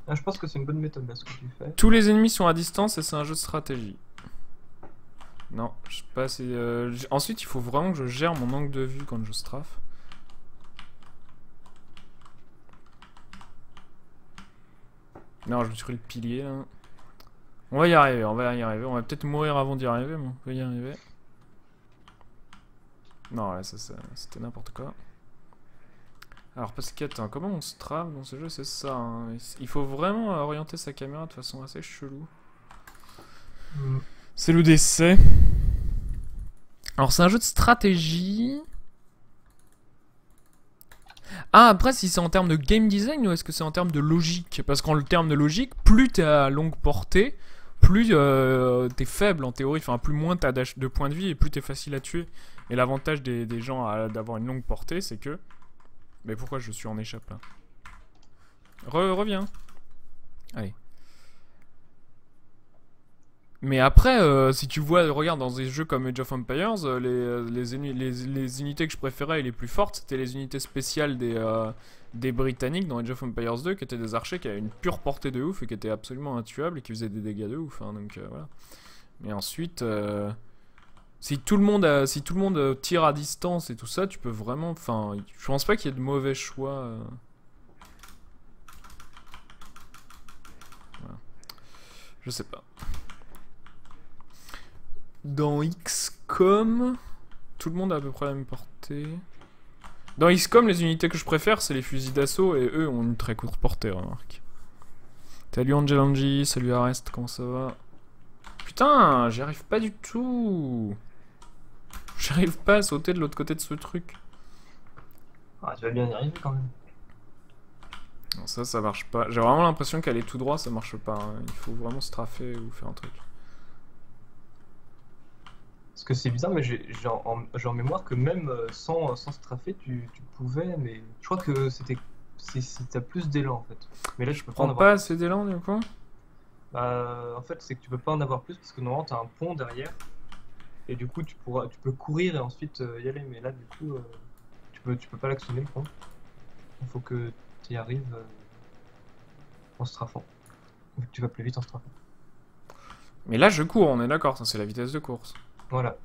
Ah, je pense que c'est une bonne méthode là ce que tu fais. Tous les ennemis sont à distance et c'est un jeu de stratégie. Non, je sais pas si. Ensuite, il faut vraiment que je gère mon angle de vue quand je strafe. Non, je me suis pris le pilier là. On va y arriver, on va y arriver. On va peut-être mourir avant d'y arriver, mais on peut y arriver. Non, là, c'était n'importe quoi. Alors, parce que, attends, comment on se trave dans ce jeu? C'est ça, hein. Il faut vraiment orienter sa caméra de façon assez chelou. C'est le décès. Alors, c'est un jeu de stratégie. Ah, après, si c'est en termes de game design ou est-ce que c'est en termes de logique? Parce qu'en le terme de logique, plus t'es à longue portée, plus t'es faible en théorie, enfin plus moins t'as de points de vie et plus t'es facile à tuer. Et l'avantage des gens d'avoir une longue portée, c'est que... Mais pourquoi je suis en échappe là? Reviens. Allez. Mais après, si tu vois, regarde, dans des jeux comme Age of Empires, les unités que je préférais et les plus fortes, c'était les unités spéciales des Britanniques dans Age of Empires 2, qui étaient des archers qui avaient une pure portée de ouf et qui étaient absolument intuables et qui faisaient des dégâts de ouf. Hein, donc voilà. Mais ensuite, si tout le monde tire à distance et tout ça, tu peux vraiment... Enfin, je pense pas qu'il y ait de mauvais choix. Voilà. Je sais pas. Dans XCOM, tout le monde a à peu près la même portée. Dans XCOM, les unités que je préfère, c'est les fusils d'assaut et eux ont une très courte portée, remarque. Salut Angelangi, salut Arrest, comment ça va? Putain, j'y arrive pas du tout. J'arrive pas à sauter de l'autre côté de ce truc. Ah, tu vas bien y arriver quand même. Non, ça marche pas. J'ai vraiment l'impression qu'aller tout droit, ça marche pas. Hein. Il faut vraiment strafer ou faire un truc. Parce que c'est bizarre, mais j'ai en mémoire que même sans strafer, tu pouvais, mais je crois que t'as plus d'élan en fait. Mais là, je peux pas en Prends avoir pas plus. assez d'élan du coup? Bah, en fait, c'est que tu peux pas en avoir plus parce que normalement, t'as un pont derrière. Et du coup, tu peux courir et ensuite y aller. Mais là, du coup, tu peux pas l'actionner le pont. Il faut que tu y arrives en strafant. Donc, tu vas plus vite en strafant. Mais là, je cours, on est d'accord, ça c'est la vitesse de course. Voilà.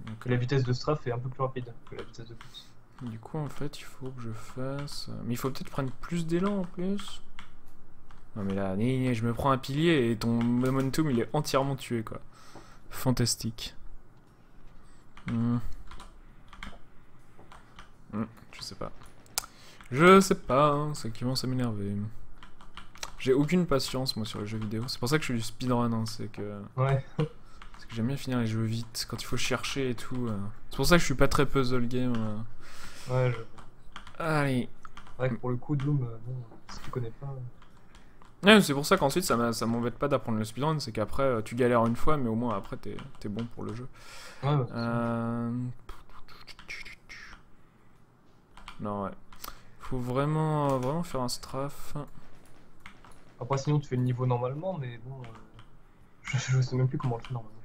Donc, Et la vitesse de strafe est un peu plus rapide que la vitesse de course. du coup, en fait, il faut que je fasse... Mais il faut peut-être prendre plus d'élan en plus. Non mais là, je me prends un pilier et ton momentum il est entièrement tué quoi. Fantastique. Je sais pas. Je sais pas, hein, ça commence à m'énerver. J'ai aucune patience moi sur les jeux vidéo. C'est pour ça que je fais du speedrun, hein, c'est que... Ouais. Parce que j'aime bien finir les jeux vite, quand il faut chercher et tout. C'est pour ça que je suis pas très puzzle game. Ouais, Allez. Ouais, pour le coup, Doom, bon, si tu connais pas... Ouais, c'est pour ça qu'ensuite ça m'embête pas d'apprendre le speedrun, c'est qu'après tu galères une fois, mais au moins après t'es bon pour le jeu. Ouais, ouais. Non, ouais. Faut vraiment faire un strafe. Après, sinon, tu fais le niveau normalement, mais bon... je sais même plus comment on le fait normalement.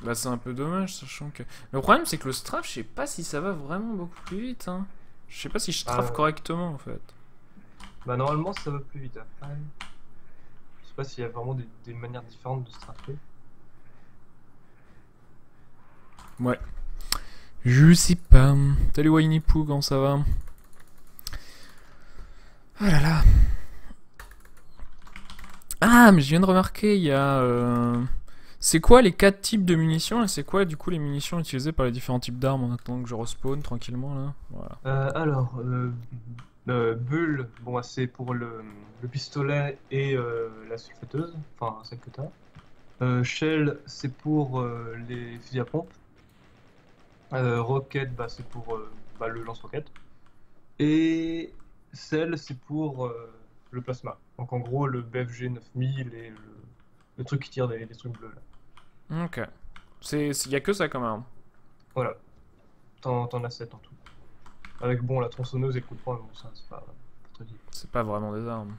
Bah c'est un peu dommage, sachant que... Le problème c'est que le strafe, je sais pas si ça va vraiment beaucoup plus vite. Hein. Je sais pas si je strafe correctement en fait. Bah normalement ça va plus vite après. Je sais pas s'il y a vraiment des manières différentes de strafer. Ouais. Je sais pas. Salut Winnie Pooh, comment ça va? Ah là là. Ah, mais je viens de remarquer, il y a... C'est quoi les 4 types de munitions et c'est quoi du coup les munitions utilisées par les différents types d'armes en attendant que je respawn tranquillement là? Voilà. Alors, Bull, bon, c'est pour le pistolet et la sulfateuse, enfin celle que t'as. Shell, c'est pour les fusils à pompe. Rocket, bah, c'est pour le lance-roquette. Et Cell, c'est pour le plasma. Donc en gros, le BFG 9000 et le truc qui tire des trucs bleus là. Ok. Y a que ça quand même. Voilà. T'en as 7 en tout. Avec bon, la tronçonneuse et le coup de poing, bon, ça c'est pas très vite. C'est pas vraiment des armes.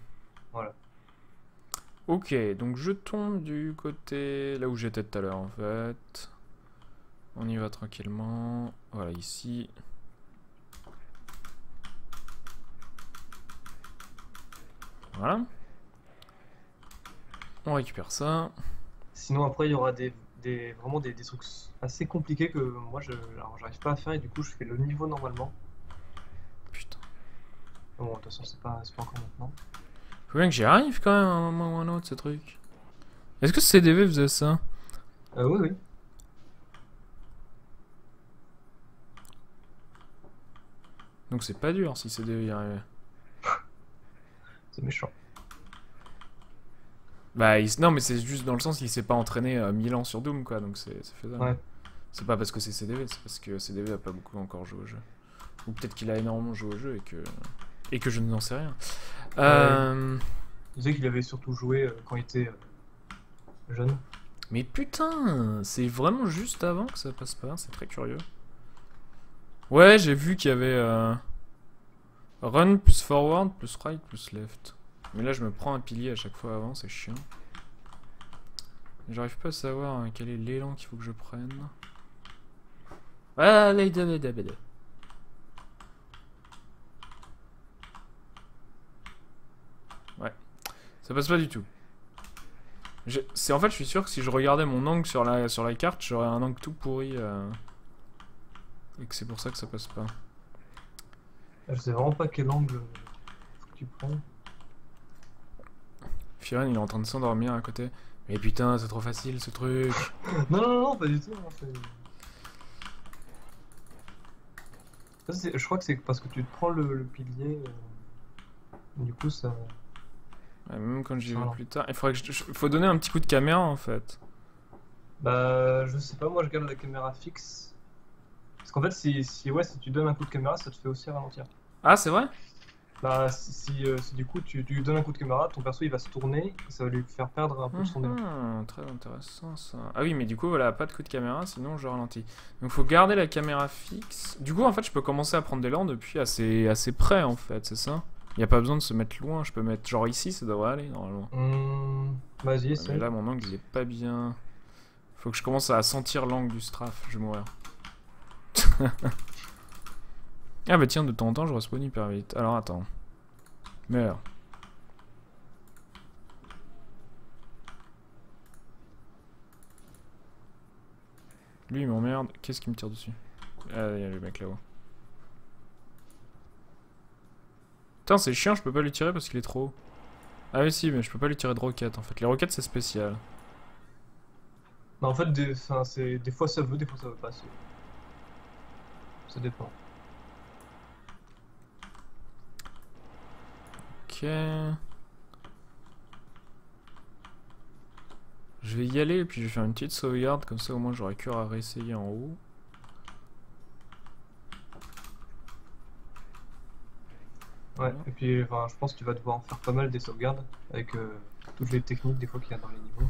Voilà. Ok, donc je tombe du côté là où j'étais tout à l'heure en fait. On y va tranquillement. Voilà, ici. Voilà. On récupère ça. Sinon après il y aura vraiment des trucs assez compliqués que moi j'arrive pas à faire et du coup je fais le niveau normalement. Putain. Bon de toute façon c'est pas encore maintenant. Faut bien que j'y arrive quand même à un moment ou à un autre ce truc. Est-ce que CDV faisait ça? Oui oui. Donc c'est pas dur si CDV y arrivait. C'est méchant. Bah non mais c'est juste dans le sens qu'il s'est pas entraîné 1000 ans sur Doom quoi, donc c'est faisable. Ouais. C'est pas parce que c'est CDV, c'est parce que CDV a pas beaucoup encore joué au jeu. Ou peut-être qu'il a énormément joué au jeu et que je n'en sais rien. Il disait qu'il avait surtout joué quand il était jeune. Mais putain, c'est vraiment juste avant que ça passe pas, c'est très curieux. Ouais, j'ai vu qu'il y avait run plus forward plus right plus left. Mais là, je me prends un pilier à chaque fois avant, c'est chiant. J'arrive pas à savoir quel est l'élan qu'il faut que je prenne. Ah, là, ouais, ça passe pas du tout. En fait, je suis sûr que si je regardais mon angle sur la carte, j'aurais un angle tout pourri. Et que c'est pour ça que ça passe pas. Je sais vraiment pas quel angle faut que tu prends. Firen, il est en train de s'endormir à côté. Mais putain, c'est trop facile ce truc. Non, pas du tout. Je crois que c'est parce que tu te prends le pilier. Du coup, ça. Ouais, même quand j'y vais plus tard. Il faut donner un petit coup de caméra en fait. Bah, je sais pas, moi je garde la caméra fixe. Parce qu'en fait, si tu donnes un coup de caméra, ça te fait aussi ralentir. Ah, c'est vrai? Bah, si du coup tu lui donnes un coup de caméra, ton perso il va se tourner et ça va lui faire perdre un peu de son élan. Très intéressant ça. Ah oui, mais du coup, voilà, pas de coup de caméra, sinon je ralentis. Donc faut garder la caméra fixe. Du coup, en fait, je peux commencer à prendre des lands depuis assez près en fait, c'est ça? Il n'y a pas besoin de se mettre loin, je peux mettre genre ici, ça devrait aller normalement. Vas-y, Ouais, essaye. mais là, mon angle il est pas bien. Faut que je commence à sentir l'angle du strafe, je vais mourir. Ah bah tiens, de temps en temps, je respawn hyper vite. Alors attends. Meurs. Lui il m'emmerde. Qu'est-ce qui me tire dessus? Ah, il y a le mec là-haut. Putain, c'est chiant, je peux pas lui tirer parce qu'il est trop haut. Ah oui, si, mais je peux pas lui tirer de roquettes en fait. Les roquettes c'est spécial. Bah, en fait, des fois ça veut pas. Ça dépend. Ok. Je vais y aller et puis je vais faire une petite sauvegarde, comme ça au moins j'aurai cœur à réessayer en haut. Ouais, et puis enfin, je pense que tu vas devoir en faire pas mal des sauvegardes avec toutes les techniques des fois qu'il y a dans les niveaux.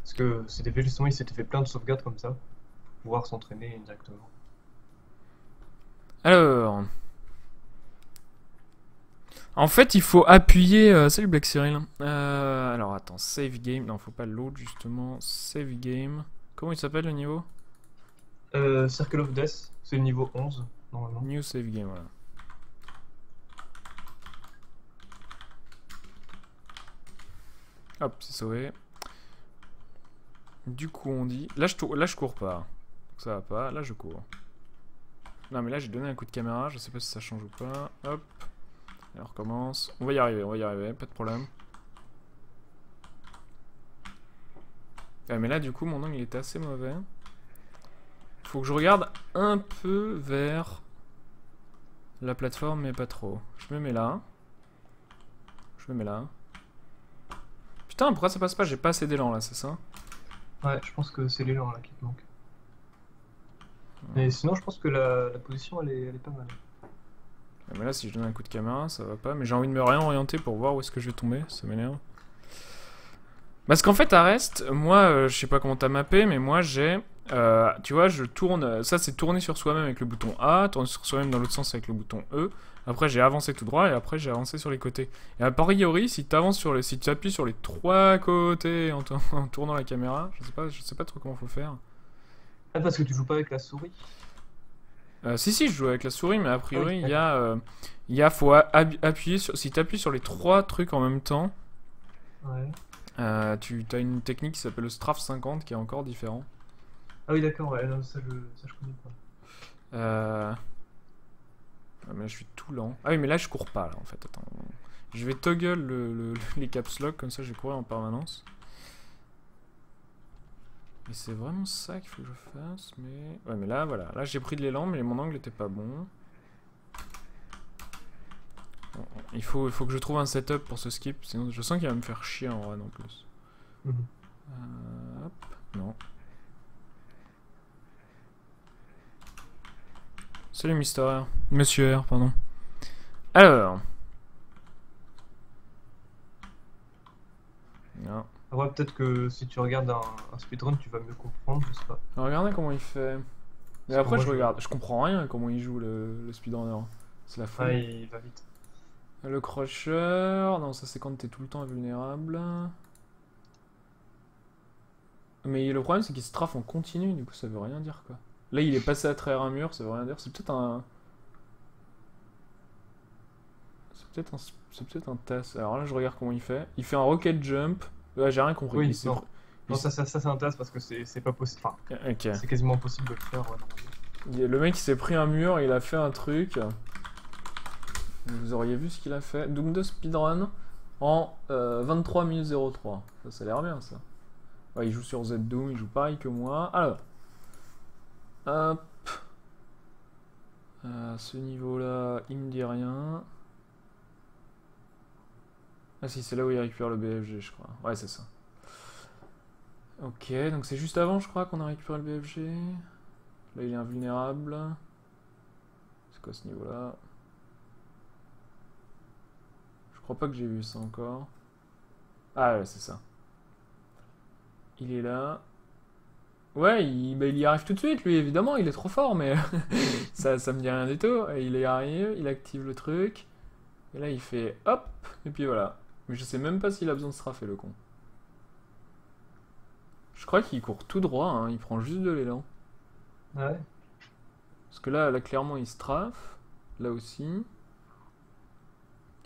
Parce que CDV justement il s'était fait plein de sauvegardes comme ça pour pouvoir s'entraîner directement. Alors. En fait, il faut appuyer. Salut Black Cyril. Alors attends, save game. Non, faut pas load justement. Save game. Comment il s'appelle le niveau? Circle of Death, c'est le niveau 11 normalement. New save game, voilà. Hop, c'est sauvé. Du coup, on dit. Là, je cours pas. Donc, ça va pas. Là, je cours. Non, mais là, j'ai donné un coup de caméra. Je sais pas si ça change ou pas. Hop. Et on recommence. On va y arriver, pas de problème. Ah, mais là, du coup, mon angle il était assez mauvais. Faut que je regarde un peu vers la plateforme, mais pas trop. Je me mets là. Putain, pourquoi ça passe pas? J'ai pas assez d'élan là, c'est ça? Ouais, je pense que c'est l'élan là qui te manque. Mais sinon, je pense que la position elle est pas mal. Mais là, si je donne un coup de caméra, ça va pas. Mais j'ai envie de me réorienter pour voir où est-ce que je vais tomber. Ça m'énerve. Parce qu'en fait, à Rest, moi, je sais pas comment t'as mappé, mais moi j'ai. Tu vois, je tourne. Ça, c'est tourner sur soi-même avec le bouton A, tourner sur soi-même dans l'autre sens avec le bouton E. Après, j'ai avancé tout droit et après, j'ai avancé sur les côtés. Et a priori, si tu appuies sur les trois côtés en tournant la caméra, je sais pas trop comment faut faire. Ah, parce que tu joues pas avec la souris? Si, je joue avec la souris, mais a priori, oui, faut appuyer sur. Si tu appuies sur les trois trucs en même temps, ouais. tu as une technique qui s'appelle le Strafe 50 qui est encore différent. Ah oui, d'accord, ouais, non, ça je connais pas. Ah, mais là, je suis tout lent. Ah oui, mais là, je cours pas, là, en fait. Attends. Je vais toggle les caps lock, comme ça, je vais courir en permanence. Et c'est vraiment ça qu'il faut que je fasse, mais... Ouais, mais là, voilà. Là, j'ai pris de l'élan, mais mon angle était pas bon. Il faut que je trouve un setup pour ce skip, sinon je sens qu'il va me faire chier en run en plus. Hop, non. Salut Mister R. Monsieur R, pardon. Alors. Non. Ouais, peut-être que si tu regardes un speedrun, tu vas mieux comprendre, je sais pas. Regardez comment il fait. Mais Parce que après, moi, je regarde. Je comprends rien comment il joue le speedrunner. C'est la Ah, folie. il va vite. Le crusher. Non, ça c'est quand t'es tout le temps invulnérable. Mais le problème, c'est qu'il se trafe en continu. Du coup, ça veut rien dire quoi. Là, il est passé à travers un mur, ça veut rien dire. C'est peut-être un. C'est peut-être un tasse. Alors là, je regarde comment il fait. Il fait un rocket jump. Ouais, j'ai rien compris. Oui, non. Non, ça c'est un task parce que c'est pas possible. Enfin, Ok. c'est quasiment impossible de le faire. Ouais, normalement. Le mec, il s'est pris un mur, il a fait un truc. Vous auriez vu ce qu'il a fait. Doom 2 speedrun en 23 minutes 03. Ça a l'air bien, ça. Ouais, il joue sur Z-Doom, il joue pareil que moi. Alors. Hop. À ce niveau-là, il me dit rien. Ah si, c'est là où il récupère le BFG, je crois. Ouais, c'est ça. Ok, donc c'est juste avant, je crois, qu'on a récupéré le BFG. Là, il est invulnérable. C'est quoi ce niveau-là? Je crois pas que j'ai vu ça encore. Ah ouais, c'est ça. Il est là. Ouais, il y arrive tout de suite, lui, évidemment, il est trop fort, mais ça me dit rien du tout. Et il y arrive, il active le truc. Et là, il fait hop, et puis voilà. Mais je sais même pas s'il a besoin de se raffer, le con. Je crois qu'il court tout droit, hein, il prend juste de l'élan. Ouais. Parce que là, clairement, il se trafe. Là aussi.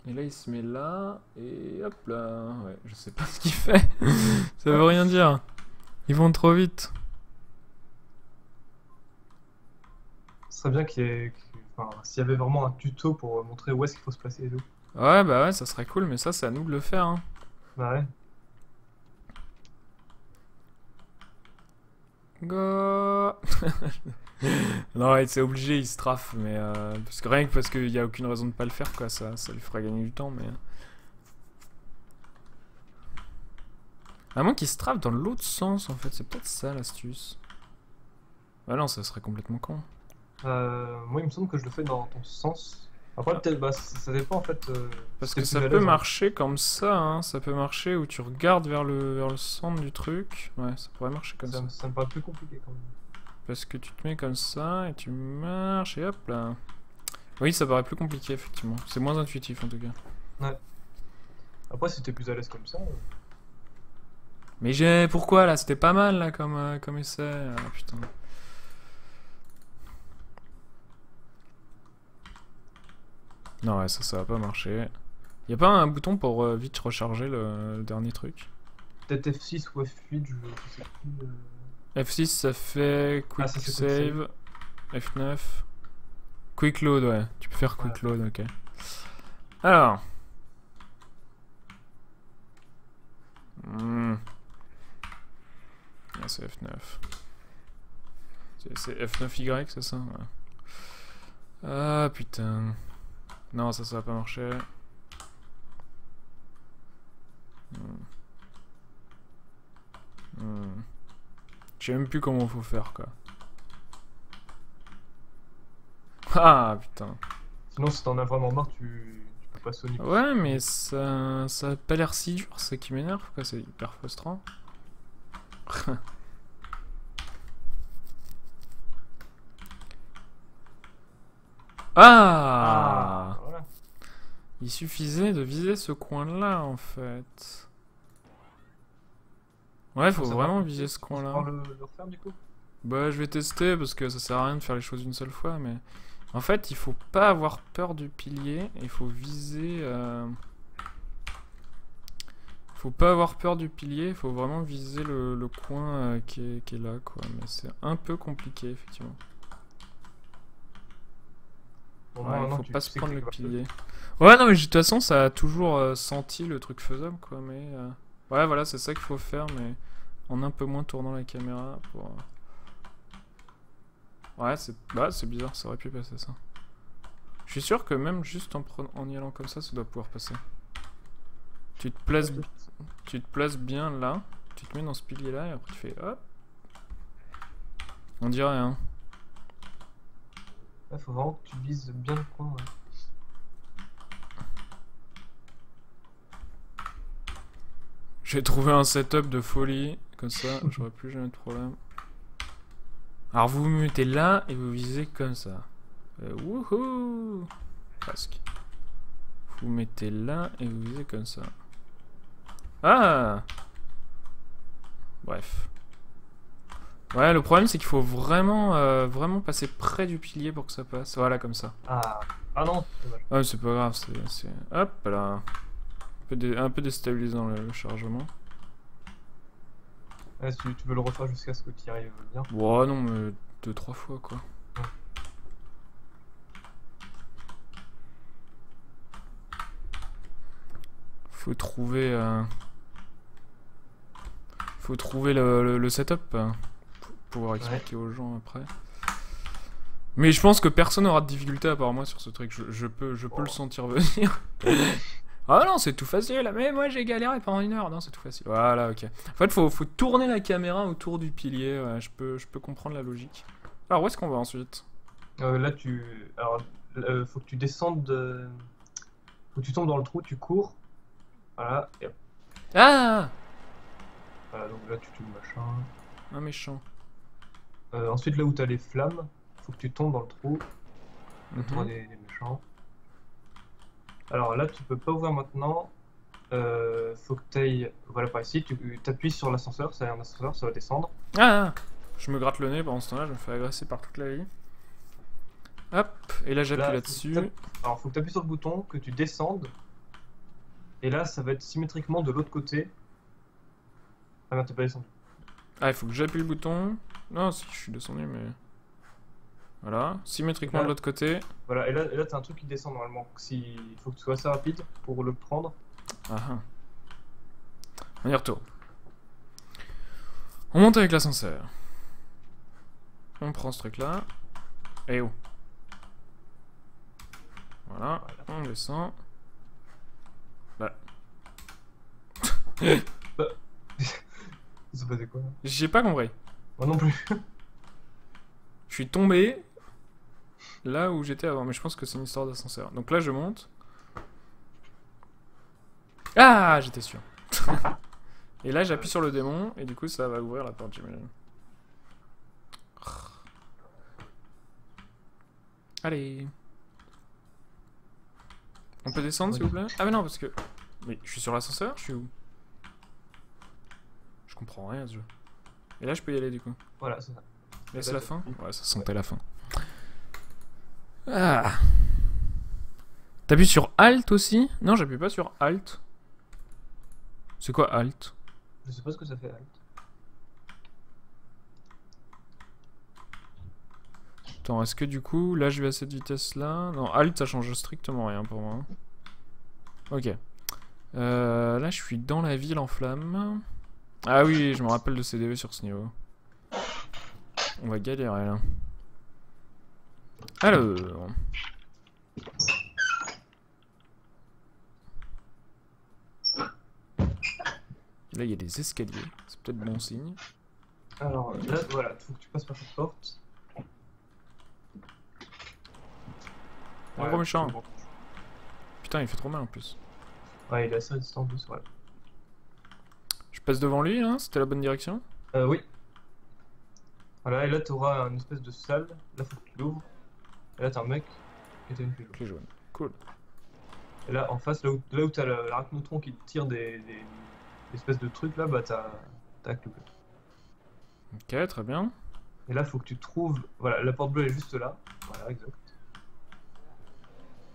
Et là, il se met là. Et hop là. Ouais, je sais pas ce qu'il fait. Ça veut rien dire. Ils vont trop vite. Ce serait bien enfin, s'il y avait vraiment un tuto pour montrer où est-ce qu'il faut se placer et tout. Ouais, bah ouais, ça serait cool, mais ça, c'est à nous de le faire, hein. Bah ouais. Go. Non, ouais, c'est obligé, il se trafe, mais parce que rien que parce qu'il y a aucune raison de pas le faire, quoi, ça lui fera gagner du temps, mais à moins qu'il se trafe dans l'autre sens, en fait, c'est peut-être ça l'astuce. Bah non, ça serait complètement con. Moi, il me semble que je le fais dans ton sens. Après, peut-être, bah, ça dépend en fait. Parce si que t'es ça plus à peut l'aise, hein. marcher comme ça, hein. Ça peut marcher où tu regardes vers le centre du truc. Ouais, ça pourrait marcher comme ça. Ça me paraît plus compliqué quand même. Parce que tu te mets comme ça et tu marches et hop là. Oui, ça paraît plus compliqué effectivement. C'est moins intuitif en tout cas. Ouais. Après, si t'es plus à l'aise comme ça. Mais j'ai... Pourquoi là? C'était pas mal là comme essai. Ah putain. Non ouais, ça va pas marcher. Y a pas un bouton pour vite recharger le dernier truc? Peut-être F6 ou F8, je sais plus. F6 ça fait quick ça, c'est quick save. F9. Quick load, ouais. Tu peux faire quick Ouais. load, ok. Alors. Ah, c'est F9. C'est F9Y, c'est ça? Ouais. Ah putain. Non, ça va pas marcher. Je sais même plus comment faut faire, quoi. Ah putain. Sinon, si t'en as vraiment marre, tu peux passer au niveau. Ouais, mais ça a pas l'air si dur, c'est ça qui m'énerve, quoi. C'est hyper frustrant. Ah, Voilà. il suffisait de viser ce coin-là, en fait. Ouais, faut Ça vraiment va, viser ce tu penses coin-là. pouvoir le refaire du coup? Bah, je vais tester parce que ça sert à rien de faire les choses une seule fois, mais en fait, il faut pas avoir peur du pilier. Il faut viser. Faut pas avoir peur du pilier. Il faut vraiment viser le coin qui est là, quoi. Mais c'est un peu compliqué, effectivement. Bon, Ouais, maintenant, faut tu pas se sais prendre que le t'es capable. pilier. Ouais, non, mais de toute façon, ça a toujours senti le truc faisable, quoi. Mais ouais, voilà, c'est ça qu'il faut faire, mais en un peu moins tournant la caméra pour. Ouais, c'est bizarre, ça aurait pu passer ça. Je suis sûr que même juste en y allant comme ça doit pouvoir passer. Tu te places bien là, tu te mets dans ce pilier là et après tu fais hop. On dirait hein. Là, faut vraiment que tu vises bien le coin. Ouais. J'ai trouvé un setup de folie, comme ça, j'aurais plus jamais de problème. Alors vous vous mettez là et vous visez comme ça. Wouhou! Presque. Vous mettez là et vous visez comme ça. Ah! Bref. Ouais, le problème c'est qu'il faut vraiment, vraiment passer près du pilier pour que ça passe. Voilà, comme ça. Ah, ah non, dommage. Ah, c'est pas grave, c'est... Hop là. Un peu déstabilisant le chargement. Ouais, si tu veux le refaire jusqu'à ce que tu y arrives bien. Ouais, non, mais 2-3 fois quoi. Ouais. Faut trouver... Faut trouver le setup pour pouvoir expliquer aux gens après. Mais je pense que personne n'aura de difficulté à part moi sur ce truc. Je peux le sentir venir. Ah non, c'est tout facile. Mais moi j'ai galéré pendant 1 heure. Non, c'est tout facile. Voilà, ok. En fait, faut tourner la caméra autour du pilier. Ouais, je peux comprendre la logique. Alors, où est-ce qu'on va ensuite? Là, alors, faut que tu descendes. Faut que tu tombes dans le trou, tu cours. Voilà, et hop. Ah! Voilà, donc là, tu tues le machin. Un méchant. Ensuite, là où t'as les flammes, faut que tu tombes dans le trou. Là, t'auras Mhm. des méchants. Alors là, tu peux pas ouvrir maintenant. Faut que t'ailles. Voilà, par ici, tu t'appuies sur l'ascenseur, c'est un ascenseur, ça va descendre. Ah! Je me gratte le nez pendant ce temps-là, je me fais agresser par toute la vie. Hop, et là j'appuie Là, là-dessus. Alors, faut que t'appuies sur le bouton, que tu descendes. Et là, ça va être symétriquement de l'autre côté. Ah non, t'es pas descendu. Ah, il faut que j'appuie le bouton. Non, si, je suis descendu, mais... Voilà, symétriquement Là. de l'autre côté. Voilà, et là t'as un truc qui descend normalement. Il faut que tu sois assez rapide pour le prendre. Ah ah. On y retourne. On monte avec l'ascenseur. On prend ce truc-là. Et oh. Voilà, on descend. Bah. Il s'est passé quoi là? J'ai pas compris. Moi non plus. Je suis tombé là où j'étais avant, mais je pense que c'est une histoire d'ascenseur. Donc là, je monte. Ah, j'étais sûr. Et là, j'appuie sur le démon, et du coup, ça va ouvrir la porte, j'imagine. Allez. On peut descendre, s'il vous plaît? Ah mais non, parce que... Mais je suis sur l'ascenseur? Je suis où? Je comprends rien, ce jeu. Et là, je peux y aller, du coup. Voilà, c'est ça. Là, c'est là, la fin? c'est- Ouais, ça sentait la fin. Ah. T'appuies sur Alt aussi? Non, j'appuie pas sur Alt. C'est quoi Alt? Je sais pas ce que ça fait, Alt. Attends, est-ce que du coup, là, je vais à cette vitesse-là? Non, Alt, ça change strictement rien pour moi. Ok. Là, je suis dans la ville en flammes. Ah oui, je me rappelle de CDV sur ce niveau. On va galérer, là. Alors... Là, il y a des escaliers. C'est peut-être bon signe. Alors là, voilà, faut que tu passes par cette porte. Un gros méchant. c'est bon. Putain, il fait trop mal en plus. Ouais, il est assez résistant en plus, ouais. Je passe devant lui, là? C'était la bonne direction? Oui. Voilà, et là t'auras une espèce de salle. Là, faut que tu l'ouvres. Et là, t'as un mec et t'as une clé jaune. Clé jaune. Cool. Et là, en face, là où t'as l'arachnotron qui te tire des espèces de trucs, là, bah t'as la clé bleue. Ok, très bien. Et là, faut que tu trouves. Voilà, la porte bleue est juste là. Voilà, exact.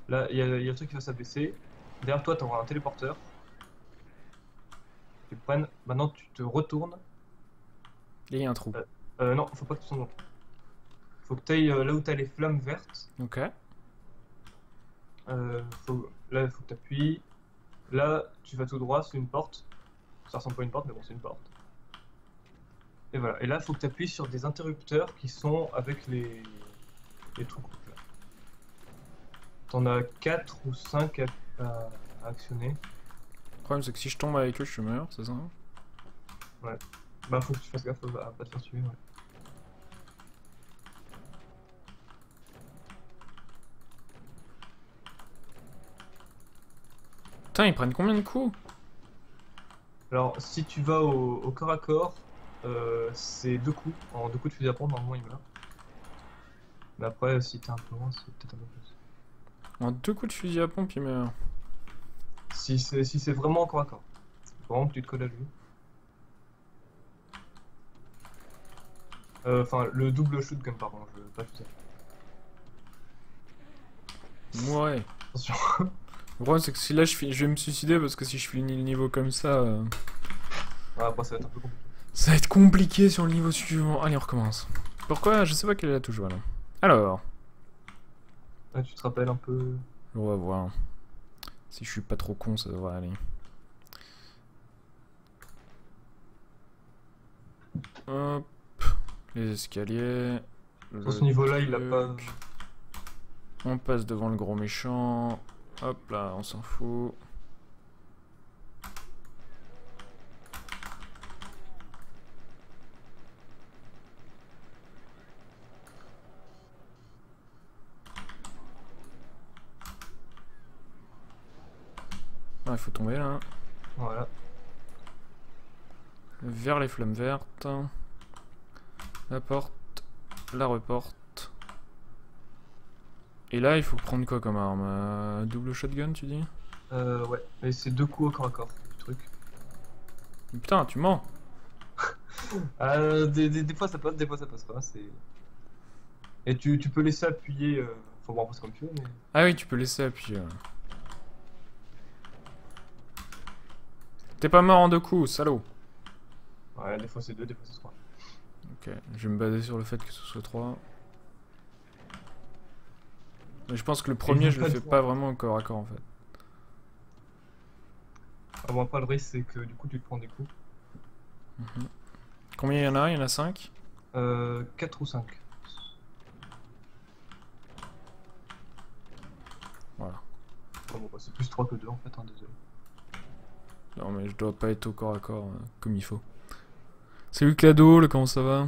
Là, il y a le truc qui va s'abaisser. Derrière toi, t'auras un téléporteur. Tu le prennes. Maintenant, tu te retournes. Et il y a un trou. Non, faut pas que tu tombes dans le trou. Faut que tu ailles là où t'as les flammes vertes. Ok. Là, il faut que tu appuies. Là, tu vas tout droit, c'est une porte. Ça ressemble pas à une porte, mais bon, c'est une porte. Et voilà. Et là, il faut que tu appuies sur des interrupteurs qui sont avec les trucs. Là. T'en as 4 ou 5 à actionner. Le problème, c'est que si je tombe avec eux, je suis mort, c'est ça? Ouais. Bah, faut que tu fasses gaffe à pas te faire tuer. Ouais. Putain, ils prennent combien de coups? Alors, si tu vas au corps à corps, c'est 2 coups. En 2 coups de fusil à pompe, normalement, il meurt. Mais après, si t'es un peu loin, c'est peut-être un peu plus. En 2 coups de fusil à pompe, il meurt. Si c'est vraiment au corps à corps. Faut vraiment que tu te colles à lui. Enfin, le double shotgun, pardon, pas tout ça. Ouais. Attention. Le problème, c'est que si là, je vais me suicider parce que si je finis le niveau comme ça, Ouais, après, ça va être un peu compliqué. ça va être compliqué sur le niveau suivant. Allez, on recommence. Pourquoi? Je sais pas quelle est la touche, voilà. Alors, Ouais, tu te rappelles un peu. on va voir. Si je suis pas trop con, ça devrait aller. Hop. Les escaliers. Dans ce niveau-là, il a pas. truc. On passe devant le gros méchant. Hop là, on s'en fout. Ah, il faut tomber là. Voilà. Vers les flammes vertes. La porte. La reporte. Et là, il faut prendre quoi comme arme? Double shotgun, tu dis? Ouais. Mais c'est 2 coups au corps à corps, le truc. Putain, tu mens! Des fois ça passe, des fois ça passe pas. Et tu peux laisser appuyer. Faut voir un peu comme tu veux, mais. Ah oui, tu peux laisser appuyer. Ouais. T'es pas mort en 2 coups, salaud! Ouais, des fois c'est 2, des fois c'est 3. Ok, je vais me baser sur le fait que ce soit 3. Mais je pense que le premier, je le fais pas vraiment au corps à corps en fait. Ah bon, après le risque c'est que du coup tu te prends des coups. Combien il y en a? Il y en a 5? 4 ou 5. Voilà. Ah bon, bah, c'est plus 3 que 2 en fait, hein, désolé. Non mais je dois pas être au corps à corps comme il faut. Salut Clado, là, comment ça va?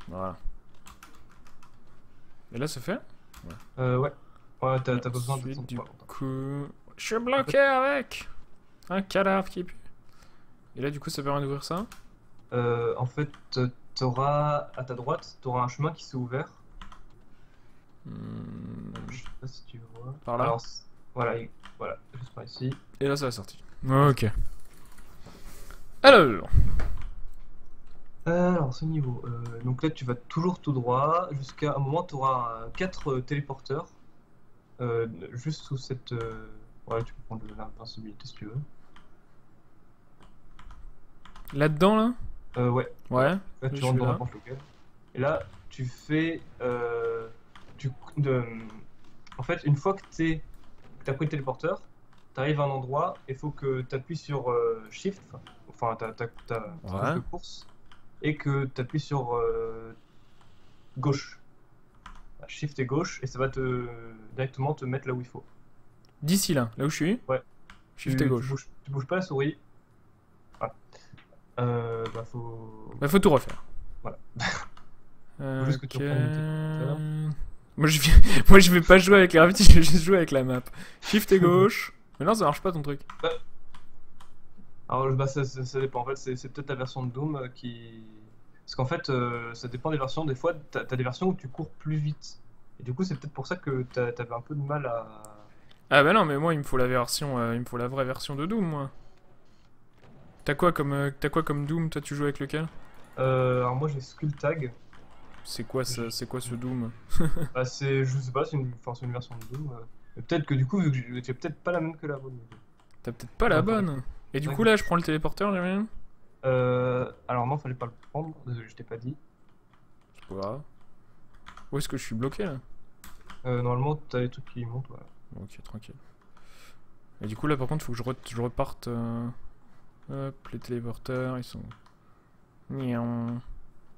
Voilà. Et là c'est fait? Ouais. Ouais, t'as pas besoin de Ensuite, ton du poids. coup... Je suis bloqué avec un cadavre qui pue. Et là du coup ça permet d'ouvrir ça? En fait, t'auras à ta droite, t'auras un chemin qui s'est ouvert. Je sais pas si tu vois. Par là? Alors, voilà, voilà, juste par ici. Et là ça a sorti. Ok. Alors... Alors, ce niveau. Donc là, tu vas toujours tout droit jusqu'à un moment, tu auras 4 téléporteurs. Juste sous cette. Ouais, tu peux prendre l'invincibilité si tu veux. Là-dedans là? Ouais. Ouais. Là, je tu suis rentres dans là. n'importe lequel. Et là, tu fais. Tu, en fait, une fois que tu as pris le téléporteur, tu arrives à un endroit et il faut que tu appuies sur Shift, enfin, ta touche de course, et que tu appuies sur gauche. Shift et gauche, et ça va directement te mettre là où il faut. D'ici là où je suis? Ouais. Shift et gauche. Tu bouges pas la souris. Voilà. Bah faut tout refaire. Voilà. Faut juste que tu reprennes moi je vais pas jouer avec la Gravity, je vais juste jouer avec la map. Shift et gauche. Mais non, ça marche pas ton truc. Alors bah ça dépend. En fait, c'est peut-être la version de Doom qui. Parce qu'en fait, ça dépend des versions. Des fois, t'as des versions où tu cours plus vite. Et du coup, c'est peut-être pour ça que t'avais un peu de mal à. Ah bah non, mais moi il me faut la version, il me faut la vraie version de Doom, moi. T'as quoi comme Doom? Toi, tu joues avec lequel? Alors moi, j'ai Skulltag. C'est quoi ce Doom? Bah je sais pas, c'est une version de Doom. Peut-être que du coup, vu que j'ai peut-être pas la même que la bonne. T'as peut-être pas la bonne. Et du coup là, je prends le téléporteur, j'imagine. Alors non, fallait pas le prendre. Désolé, je t'ai pas dit. C'est pas grave. Où est-ce que je suis bloqué là? Normalement, t'as les trucs qui montent, voilà. Ok, tranquille. Et du coup là, par contre, faut que je reparte. Hop, les téléporteurs, ils sont. Niam.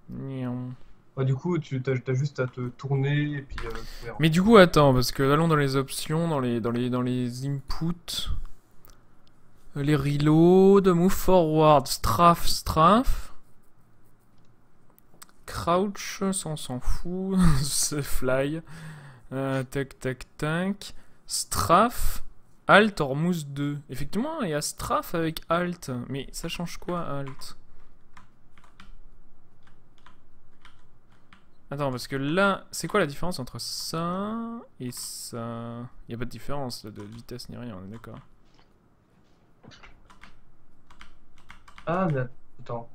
Niam. Ouais, du coup, t'as juste à te tourner et puis. Mais du coup, attends, parce que allons dans les options, dans les inputs. Les reload, move forward, strafe. Crouch, ça on s'en fout. C'est fly. Tac, tac, tac. Strafe, Alt, Hormuz 2. Effectivement, il y a Strafe avec Alt. Mais ça change quoi, Alt? Attends, parce que là, c'est quoi la différence entre ça et ça? Il n'y a pas de différence là, de vitesse ni rien, on est d'accord. Ah, mais attends.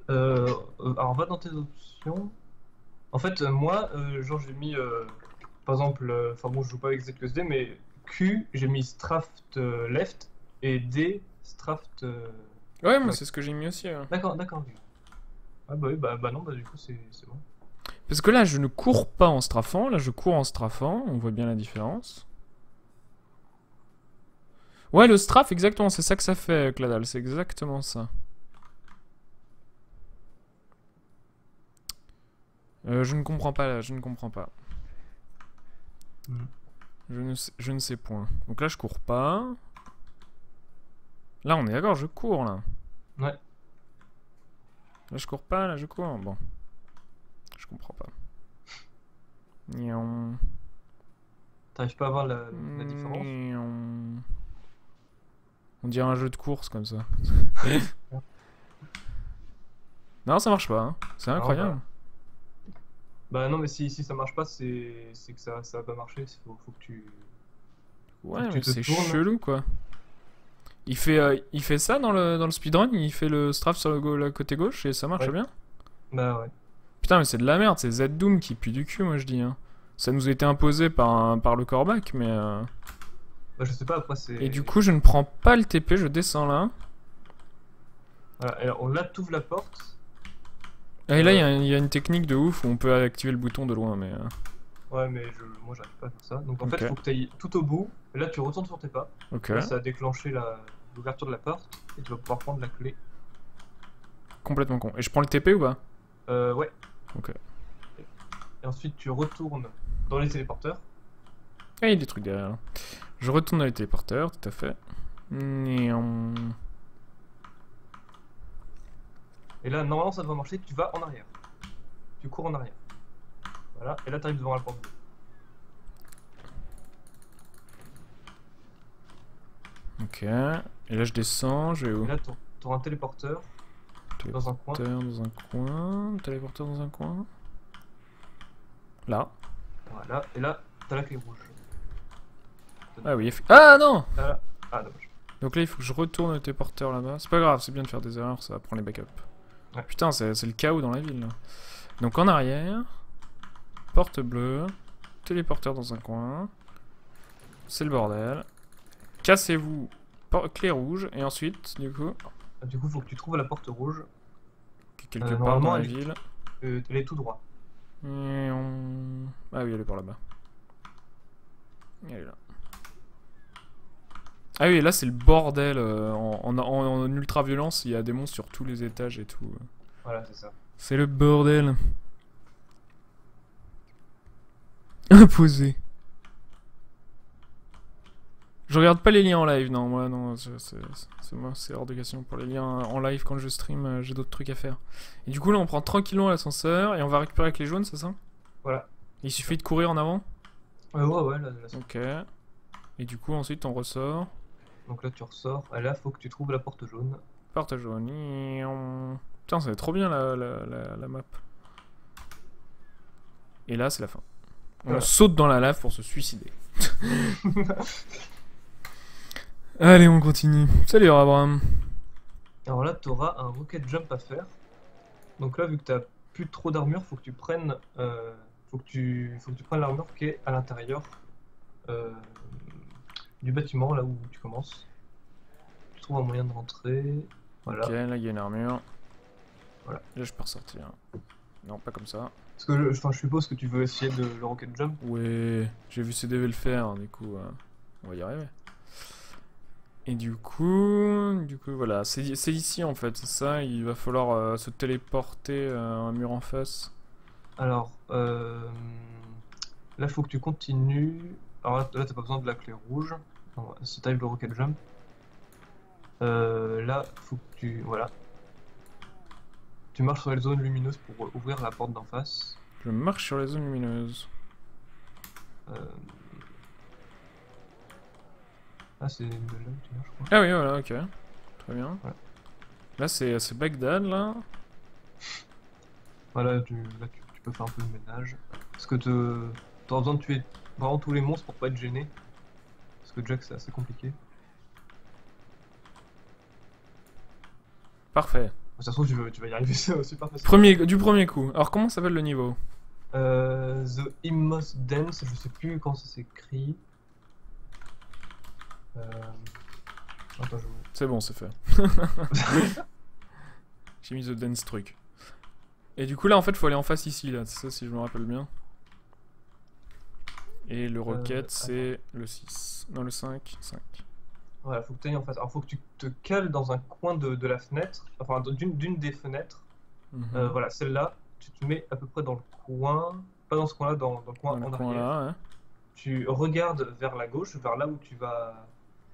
Alors, va dans tes options. En fait, moi, genre, j'ai mis, par exemple, enfin bon, je joue pas avec ZQSD, mais Q, j'ai mis Straft left et D, Straft. Ouais, moi Ouais. c'est ce que j'ai mis aussi. D'accord, d'accord. Ok. Ah bah oui, bah non, bah du coup, c'est bon. Parce que là, je ne cours pas en strafant, là je cours en strafant, on voit bien la différence. Ouais, le strafe, exactement, c'est ça que ça fait, Cladal, c'est exactement ça. Je ne comprends pas là, je ne comprends pas. Mhm. Je ne sais point. Donc là, je cours pas. Là, on est d'accord, je cours là. Ouais. Là, je cours pas, là, je cours. Bon. Je comprends pas. Nion. T'arrives pas à voir la différence? Nion. On dirait un jeu de course comme ça. Non, ça marche pas. Hein. C'est Non, incroyable. bah non, mais si ça marche pas, c'est que ça va pas marcher. Faut que Ouais, tu mais te c'est tournes. chelou quoi. Il fait ça dans le speedrun, il fait le strafe sur le côté gauche et ça marche Ouais. bien. Bah ouais. Putain, mais c'est de la merde, c'est Z-Doom qui pue du cul, moi je dis. Hein. Ça nous a été imposé par le corbac, mais. Bah je sais pas, après c'est. Et du coup, je ne prends pas le TP, je descends là. Voilà, alors là, t'ouvres la porte. Et là, il y a une technique de ouf où on peut activer le bouton de loin, mais. Ouais, mais moi j'arrive pas à faire ça. Donc en Ok. fait, faut que tu ailles tout au bout. Et là, tu retournes sur tes pas. Ok. Là, ça a déclenché l'ouverture de la porte. Et tu vas pouvoir prendre la clé. Complètement con. Et je prends le TP ou pas? Ouais. Ok. Et ensuite, tu retournes dans les téléporteurs. Ah, il y a des trucs derrière. Là. Je retourne dans les téléporteurs, tout à fait. Nion. Et là, normalement, ça devrait marcher. Tu vas en arrière. Tu cours en arrière. Voilà. Et là, t'arrives devant la porte bleue. Ok. Et là, je descends, je vais où? Et là, t'auras un téléporteur dans un coin. Téléporteur dans un coin. Téléporteur dans un coin. Là. Voilà. Et là, t'as la clé rouge. Ah oui, ah non! Là. Ah, dommage. Donc là, il faut que je retourne le téléporteur là-bas. C'est pas grave, c'est bien de faire des erreurs, ça prend les backups. Ouais. Putain, c'est le chaos dans la ville là. Donc en arrière, porte bleue, téléporteur dans un coin. C'est le bordel. Cassez-vous, clé rouge, et ensuite, du coup, Du coup, faut que tu trouves la porte rouge. quelque part normalement, dans la elle est- ville. Elle est tout droit. Ah oui, elle est par là-bas. Elle est là. Ah oui, et là c'est le bordel. En ultra violence, il y a des monstres sur tous les étages et tout. Voilà, c'est ça. C'est le bordel. Imposé. Je regarde pas les liens en live, non, moi non, c'est hors de question pour les liens en live quand je stream, j'ai d'autres trucs à faire. Et du coup là on prend tranquillement l'ascenseur et on va récupérer avec les jaunes, c'est ça? Voilà. Il suffit de courir en avant? Ouais, là. Ok. Et du coup ensuite on ressort. Donc là, tu ressors. Et là, faut que tu trouves la porte jaune. Porte jaune. Putain, ça va être trop bien la map. Et là c'est la fin. On Voilà. saute dans la lave pour se suicider. Allez, on continue. Salut Abraham. Alors là, tu auras un rocket jump à faire. Donc là, vu que tu n'as plus trop d'armure, faut que tu prennes l'armure qui est à l'intérieur du bâtiment, là où tu commences. Tu trouves un moyen de rentrer. Voilà. Ok, là il y a une armure. Voilà. Là je peux ressortir. Non, pas comme ça. Parce que je suppose que tu veux essayer le rocket jump. Ouais, j'ai vu CDV le faire, du coup, on va y arriver. Et du coup voilà, c'est ici en fait, c'est ça, il va falloir se téléporter à un mur en face. Alors, là, faut que tu continues. Alors là, t'as pas besoin de la clé rouge. Si t'arrives le rocket jump. Là, faut que tu. Voilà. Tu marches sur les zones lumineuses pour ouvrir la porte d'en face. Je marche sur les zones lumineuses. Ah, c'est de là où tu viens, je crois. Ah oui, voilà, ok. Très bien. Ouais. Là, c'est Bagdad, là. Voilà, tu peux faire un peu de ménage. Parce que t'auras besoin de tuer vraiment tous les monstres pour pas être gêné. Parce que Jack, c'est assez compliqué. Parfait. De toute façon, tu vas y arriver super facilement. Du premier coup. Alors, comment s'appelle le niveau? The Immos Dance, je sais plus comment ça s'écrit. Attends, C'est bon, c'est fait. J'ai mis The Dance truc. Et du coup, là, en fait, faut aller en face ici, là. C'est ça, si je me rappelle bien. Et le rocket, c'est le 6. Non, le 5. 5. Voilà, faut que tu ailles en face. Alors, faut que tu te cales dans un coin de la fenêtre, enfin, d'une des fenêtres. Voilà, celle-là, tu te mets à peu près dans le coin, pas dans ce coin-là, dans le coin en arrière. Là, ouais. Tu regardes vers la gauche, vers là où tu vas.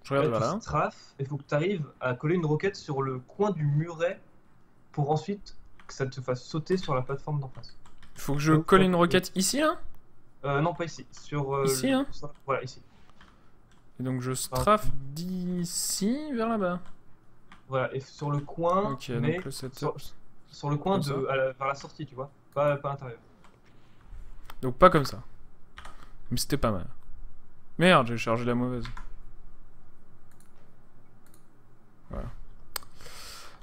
Je regarde vers là. Tu strafes, et il faut que tu arrives à coller une roquette sur le coin du muret pour ensuite que ça te fasse sauter sur la plateforme d'en face. Il faut que je colle une roquette ici, hein? Non, pas ici. Ici, hein? Voilà, ici. Et donc je strafe d'ici vers là-bas. Voilà, et sur le coin, ok, mais donc le setup. sur le coin vers la sortie, tu vois, pas à l'intérieur. Donc pas comme ça. Mais c'était pas mal. Merde, j'ai chargé la mauvaise.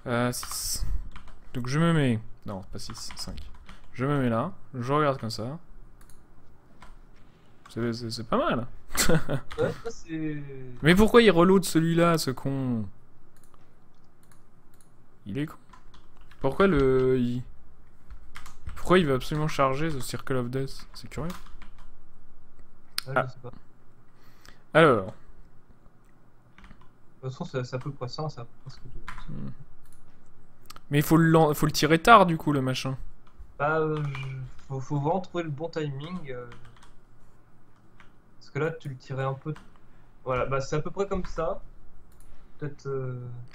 Voilà. 6. Donc je me mets... Non, pas 6, 5. Je me mets là, je regarde comme ça. C'est pas mal. Ouais, ça c'est... Mais pourquoi il reload celui-là, ce con? Il est con. Pourquoi Pourquoi il veut absolument charger The Circle of Death? C'est curieux. Ouais, je sais pas. Alors. De toute façon, c'est à peu près ça, c'est à peu près ce que tu veux. Mais il faut le tirer tard, du coup, le machin. Bah, faut vraiment trouver le bon timing. Parce que là, tu le tirais un peu... Voilà, bah c'est à peu près comme ça. Peut-être...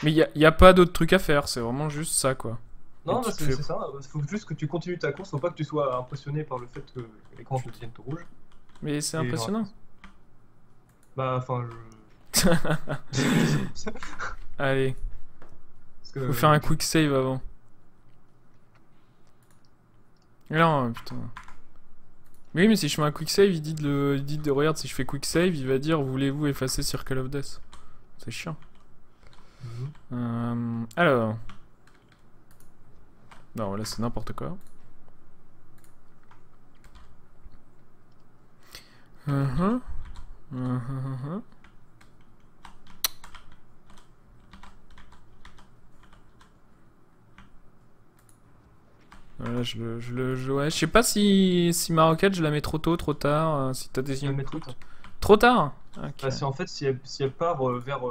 Mais y a pas d'autre truc à faire, c'est vraiment juste ça, quoi. Non, bah c'est ça. Faut juste que tu continues ta course, faut pas que tu sois impressionné par le fait que l'écran te devienne tout rouge. Mais c'est impressionnant. Bah, enfin, Allez. Faut faire un quick save avant. Non, putain. Mais oui, mais si je fais un quick save, il dit de regarde, si je fais quick save, il va dire voulez-vous effacer Circle of Death. C'est chiant. Alors. Non, là c'est n'importe quoi. Voilà, ouais, je sais pas si ma roquette je la mets trop tôt, trop tard, si t'as des inputs. Trop tard. Okay. Bah, c'est en fait si elle part vers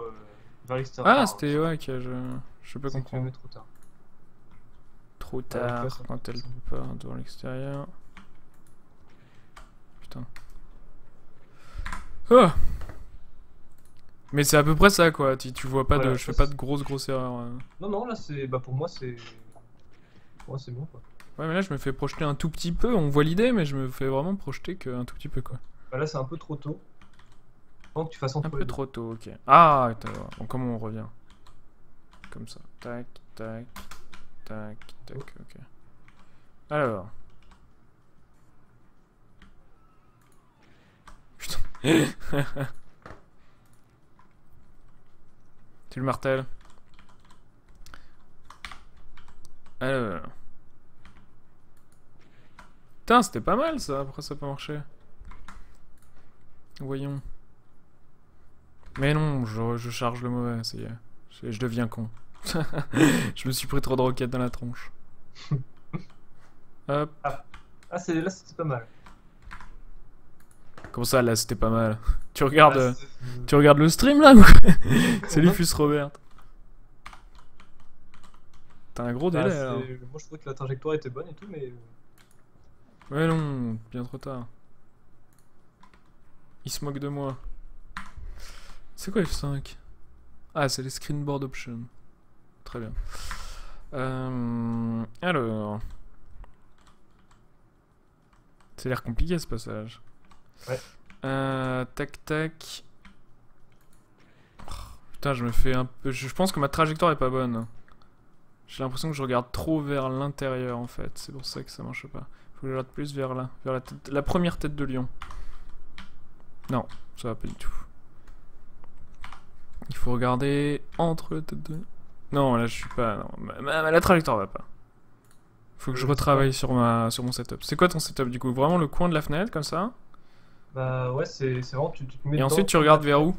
l'extérieur. Ah, c'était ouais, ok, je peux comprendre. Tu trop tard. Trop tard quand elle part dans l'extérieur. Putain. Oh. Mais c'est à peu près ça quoi, tu vois pas voilà, je fais pas de grosses erreurs. Non, là c'est. Bah pour moi c'est. Pour moi c'est bon quoi. Ouais, mais là je me fais projeter un tout petit peu, on voit l'idée, mais je me fais vraiment projeter qu'un tout petit peu quoi. Bah là c'est un peu trop tôt. Faut que tu fasses un peu trop tôt, ok. Ah, bon, comment on revient? Comme ça. Tac, tac, tac, tac, ok. Alors. Putain. Tu le martèles. Alors. Putain, c'était pas mal ça, pourquoi ça n'a pas marché? Voyons. Mais non, je charge le mauvais, ça y est. Je deviens con. Je me suis pris trop de roquettes dans la tronche. Hop. Ah, là c'était pas mal. Comment ça, là c'était pas mal? Tu regardes le stream là ou c'est lui Fus Robert. T'as un gros délai là. Moi je trouvais que la trajectoire était bonne et tout, mais... Ouais non, bien trop tard. Il se moque de moi. C'est quoi F5? Ah, c'est les screenboard options. Très bien. Alors. Ça a l'air compliqué ce passage. Ouais. Tac tac. Oh, putain, je me fais un peu. Je pense que ma trajectoire est pas bonne. J'ai l'impression que je regarde trop vers l'intérieur en fait. C'est pour ça que ça marche pas. Faut que je regarde plus vers là. Vers la première tête de lion. Non, ça va pas du tout. Il faut regarder entre la tête de... Non, là je suis pas... Non, la trajectoire va pas. Faut que je retravaille sur mon setup. C'est quoi ton setup du coup? Vraiment le coin de la fenêtre comme ça? Bah ouais, c'est vraiment, tu te mets Et dedans. ensuite tu regardes vers où?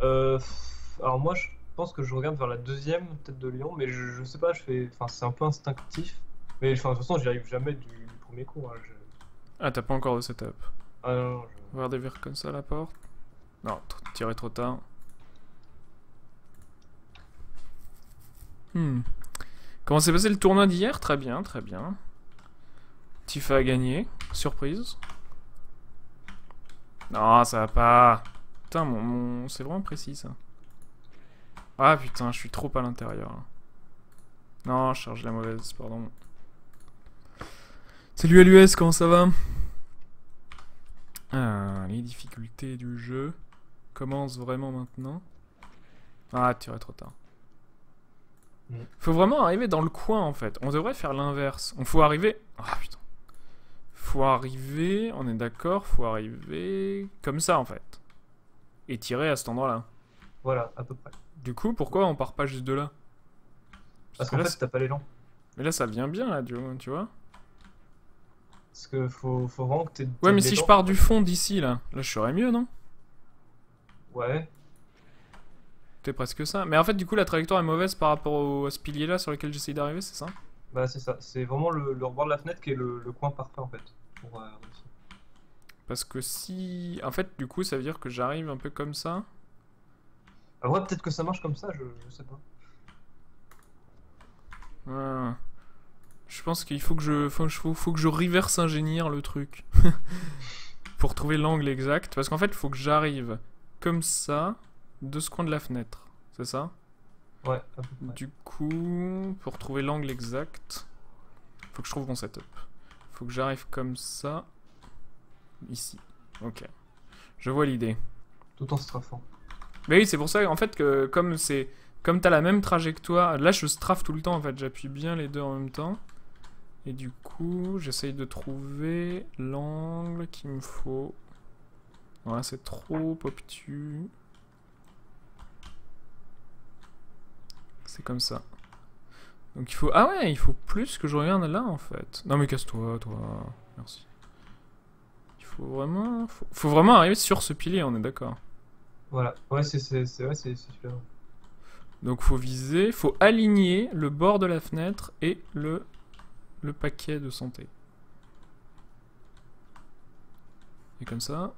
Alors moi, je pense que je regarde vers la deuxième tête de lion, mais je sais pas, je fais... Enfin, c'est un peu instinctif. Mais enfin, de toute façon, j'y arrive jamais du premier coup. Hein, Ah, t'as pas encore de setup. Ah non, non, Regardez vers comme ça la porte. Non, tiré trop tard. Comment s'est passé le tournoi d'hier? Très bien, très bien. Tifa a gagné. Surprise. Non, ça va pas. Putain, c'est vraiment précis ça. Ah putain, je suis trop à l'intérieur. Non, je charge la mauvaise, pardon. Salut à l'US, comment ça va? Les difficultés du jeu commencent vraiment maintenant. Ah, tiré trop tard. Faut vraiment arriver dans le coin en fait. On devrait faire l'inverse. On faut arriver... Ah putain. Faut arriver... On est d'accord, faut arriver... Comme ça en fait. Et tirer à cet endroit-là. Voilà, à peu près. Du coup, pourquoi on part pas juste de là? Parce qu'en fait, t'as pas l'élan. Mais là, ça vient bien là, tu vois? Parce que faut vraiment que t'aies... Ouais, mais si je pars du fond d'ici là, je serais mieux, non? Ouais. C'est presque ça. Mais en fait, du coup, la trajectoire est mauvaise par rapport à ce pilier là sur lequel j'essaye d'arriver, c'est ça? Bah, c'est ça. C'est vraiment le rebord de la fenêtre qui est le coin parfait en fait. Pour réussir. Parce que si... En fait, du coup, ça veut dire que j'arrive un peu comme ça. Ah ouais, peut-être que ça marche comme ça, je sais pas. Je pense qu'il faut que faut que je reverse ingénieur le truc. Pour trouver l'angle exact. Parce qu'en fait, il faut que j'arrive comme ça, de ce coin de la fenêtre. C'est ça? Ouais, à peu près. Du coup, pour trouver l'angle exact, faut que je trouve mon setup. Faut que j'arrive comme ça. Ici. Ok. Je vois l'idée. Tout en strafant. Mais oui, c'est pour ça en fait que comme t'as la même trajectoire, là je strafe tout le temps en fait, j'appuie bien les deux en même temps. Et du coup, j'essaye de trouver l'angle qu'il me faut. Voilà, c'est trop obtus. C'est comme ça. Donc il faut... Ah ouais, il faut plus que je regarde là en fait. Non mais casse-toi, toi. Merci. Il faut vraiment... Faut vraiment arriver sur ce pilier, on est d'accord. Voilà. Ouais, c'est celui-là. Donc faut viser, faut aligner le bord de la fenêtre et le paquet de santé. Et comme ça.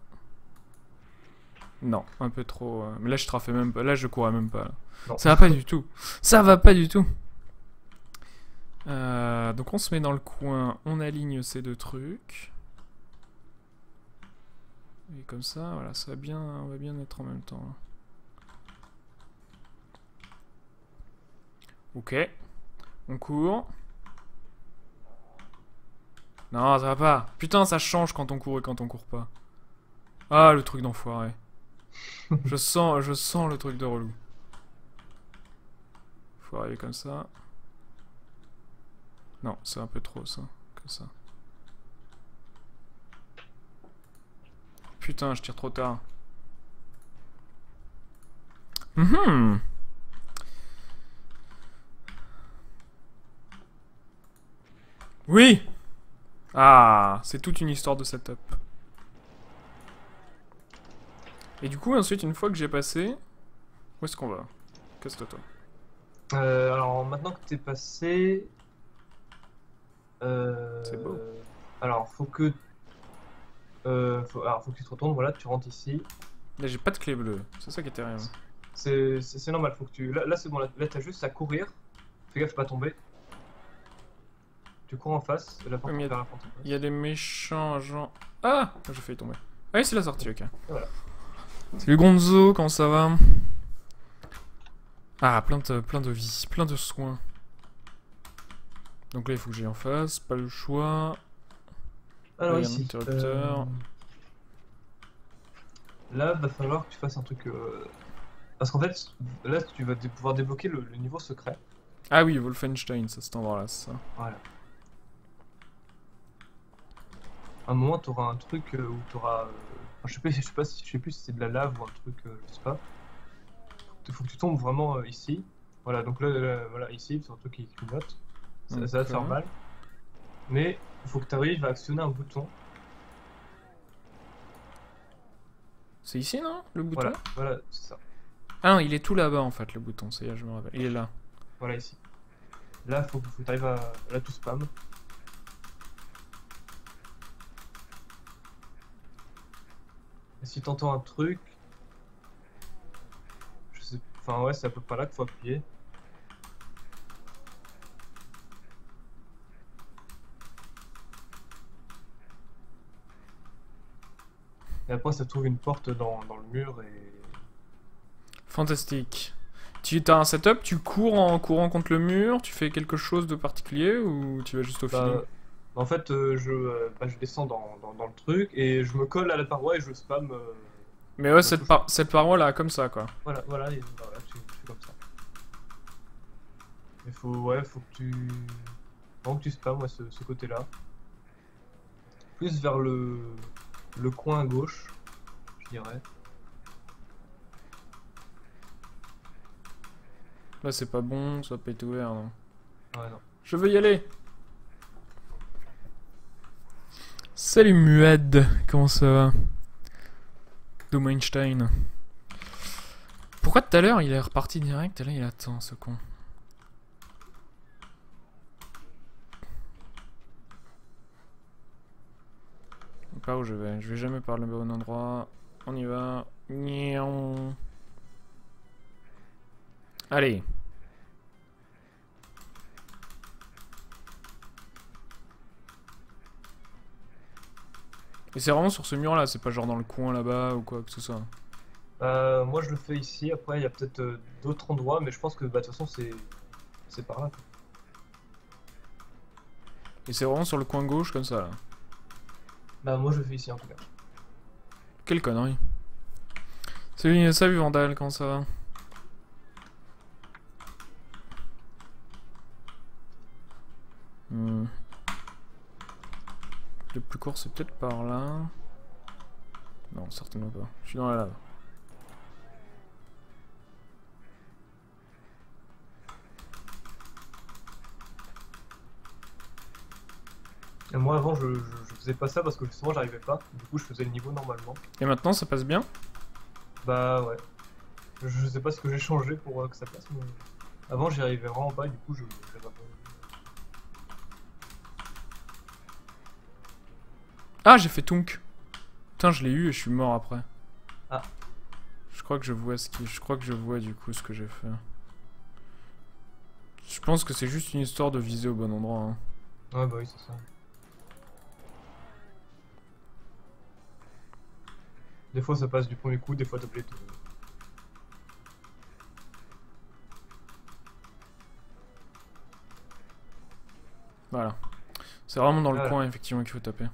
Non, un peu trop. Mais là je trafais même pas. Là je courais même pas. Là. Ça va pas du tout. Ça va pas du tout. Donc on se met dans le coin, on aligne ces deux trucs. Et comme ça, voilà, ça va bien, on va bien être en même temps. Là. Ok. On court. Non, ça va pas. Putain, ça change quand on court et quand on court pas. Ah, le truc d'enfoiré. je sens le truc de relou. Faut arriver comme ça. Non, c'est un peu trop ça. Comme ça. Putain, je tire trop tard. Oui. Ah, c'est toute une histoire de setup. Et du coup, ensuite, une fois que j'ai passé... Où est-ce qu'on va? Casse-toi, toi. Alors, maintenant que t'es passé... C'est beau. Alors, faut que... faut que tu te retournes, voilà, tu rentres ici. Là, j'ai pas de clé bleue. C'est ça qui est terrible. C'est normal, faut que tu... Là c'est bon, là t'as juste à courir. Fais gaffe, pas tomber. Tu cours en face, la porte Mais vers la porte. il y a des méchants agents... Ah, j'ai failli tomber. Ah oui, c'est la sortie, ok. Voilà. Salut Gonzo, comment ça va? Ah, plein de vie, plein de soins. Donc là, il faut que j'aille en face, pas le choix. Alors Là, il y a un ici. interrupteur. Là, va falloir que tu fasses un truc. Parce qu'en fait, là, tu vas pouvoir débloquer le niveau secret. Ah oui, Wolfenstein, c'est cet endroit-là, c'est ça. Voilà. À un moment, tu auras un truc où tu auras. Je sais plus si c'est de la lave ou un truc, je sais pas. Faut que tu tombes vraiment ici. Voilà, donc là, voilà, ici, c'est un truc qui clignote. Ça va te faire Ok. mal. Mais il faut que tu arrives à actionner un bouton. C'est ici, non, le bouton? Voilà, voilà, c'est ça. Ah non, il est tout là-bas, en fait, le bouton, ça y est, je me rappelle. Il est là. Voilà, ici. Là, faut que tu arrives à. Là, tout spam. Et si tu entends un truc, je sais. Enfin, ouais, c'est à peu près là qu'il faut appuyer. Et après, ça trouve une porte dans le mur et. Fantastique. Tu as un setup, tu cours en courant contre le mur, tu fais quelque chose de particulier ou tu vas juste au feeling? Bah, en fait, je descends dans le truc et je me colle à la paroi et je spam. Mais ouais, La touche. cette paroi-là, comme ça, quoi. Voilà, voilà, et voilà, tu fais comme ça. Il faut, ouais, faut que tu spams ouais, ce côté-là. Plus vers le coin gauche, je dirais. Là, c'est pas bon, ça peut être ouvert, non. Ouais, non. Je veux y aller. Salut Muad, comment ça va? Domenstein. Pourquoi tout à l'heure il est reparti direct et là il attend ce con? Pas où je vais. Je vais jamais par le bon endroit. On y va. Niaou. Allez. Et c'est vraiment sur ce mur là, c'est pas genre dans le coin là-bas ou quoi que ce soit. Moi, je le fais ici. Après, il y a peut-être d'autres endroits, mais je pense que bah, de toute façon, c'est par là, quoi. Et c'est vraiment sur le coin gauche comme ça là. Bah, moi, je le fais ici en tout cas. Quelle connerie. Salut, salut Vandal, comment ça va? Hmm. Le plus court c'est peut-être par là. Non, certainement pas. Je suis dans la lave. Et moi, avant, je faisais pas ça parce que justement, j'arrivais pas. Du coup, je faisais le niveau normalement. Et maintenant ça passe bien? Bah, ouais. Je sais pas ce que j'ai changé pour que ça passe, mais avant, j'y arrivais vraiment pas. Et du coup, j'avais pas. Ah, j'ai fait Tunk. Putain, je l'ai eu et je suis mort après. Ah. Je crois que je vois je crois que je vois du coup ce que j'ai fait. Je pense que c'est juste une histoire de viser au bon endroit. Hein. Ouais, bah oui, c'est ça. Des fois, ça passe du premier coup, des fois, t'as oublié de. Voilà. C'est vraiment dans le Voilà. coin effectivement qu'il faut taper.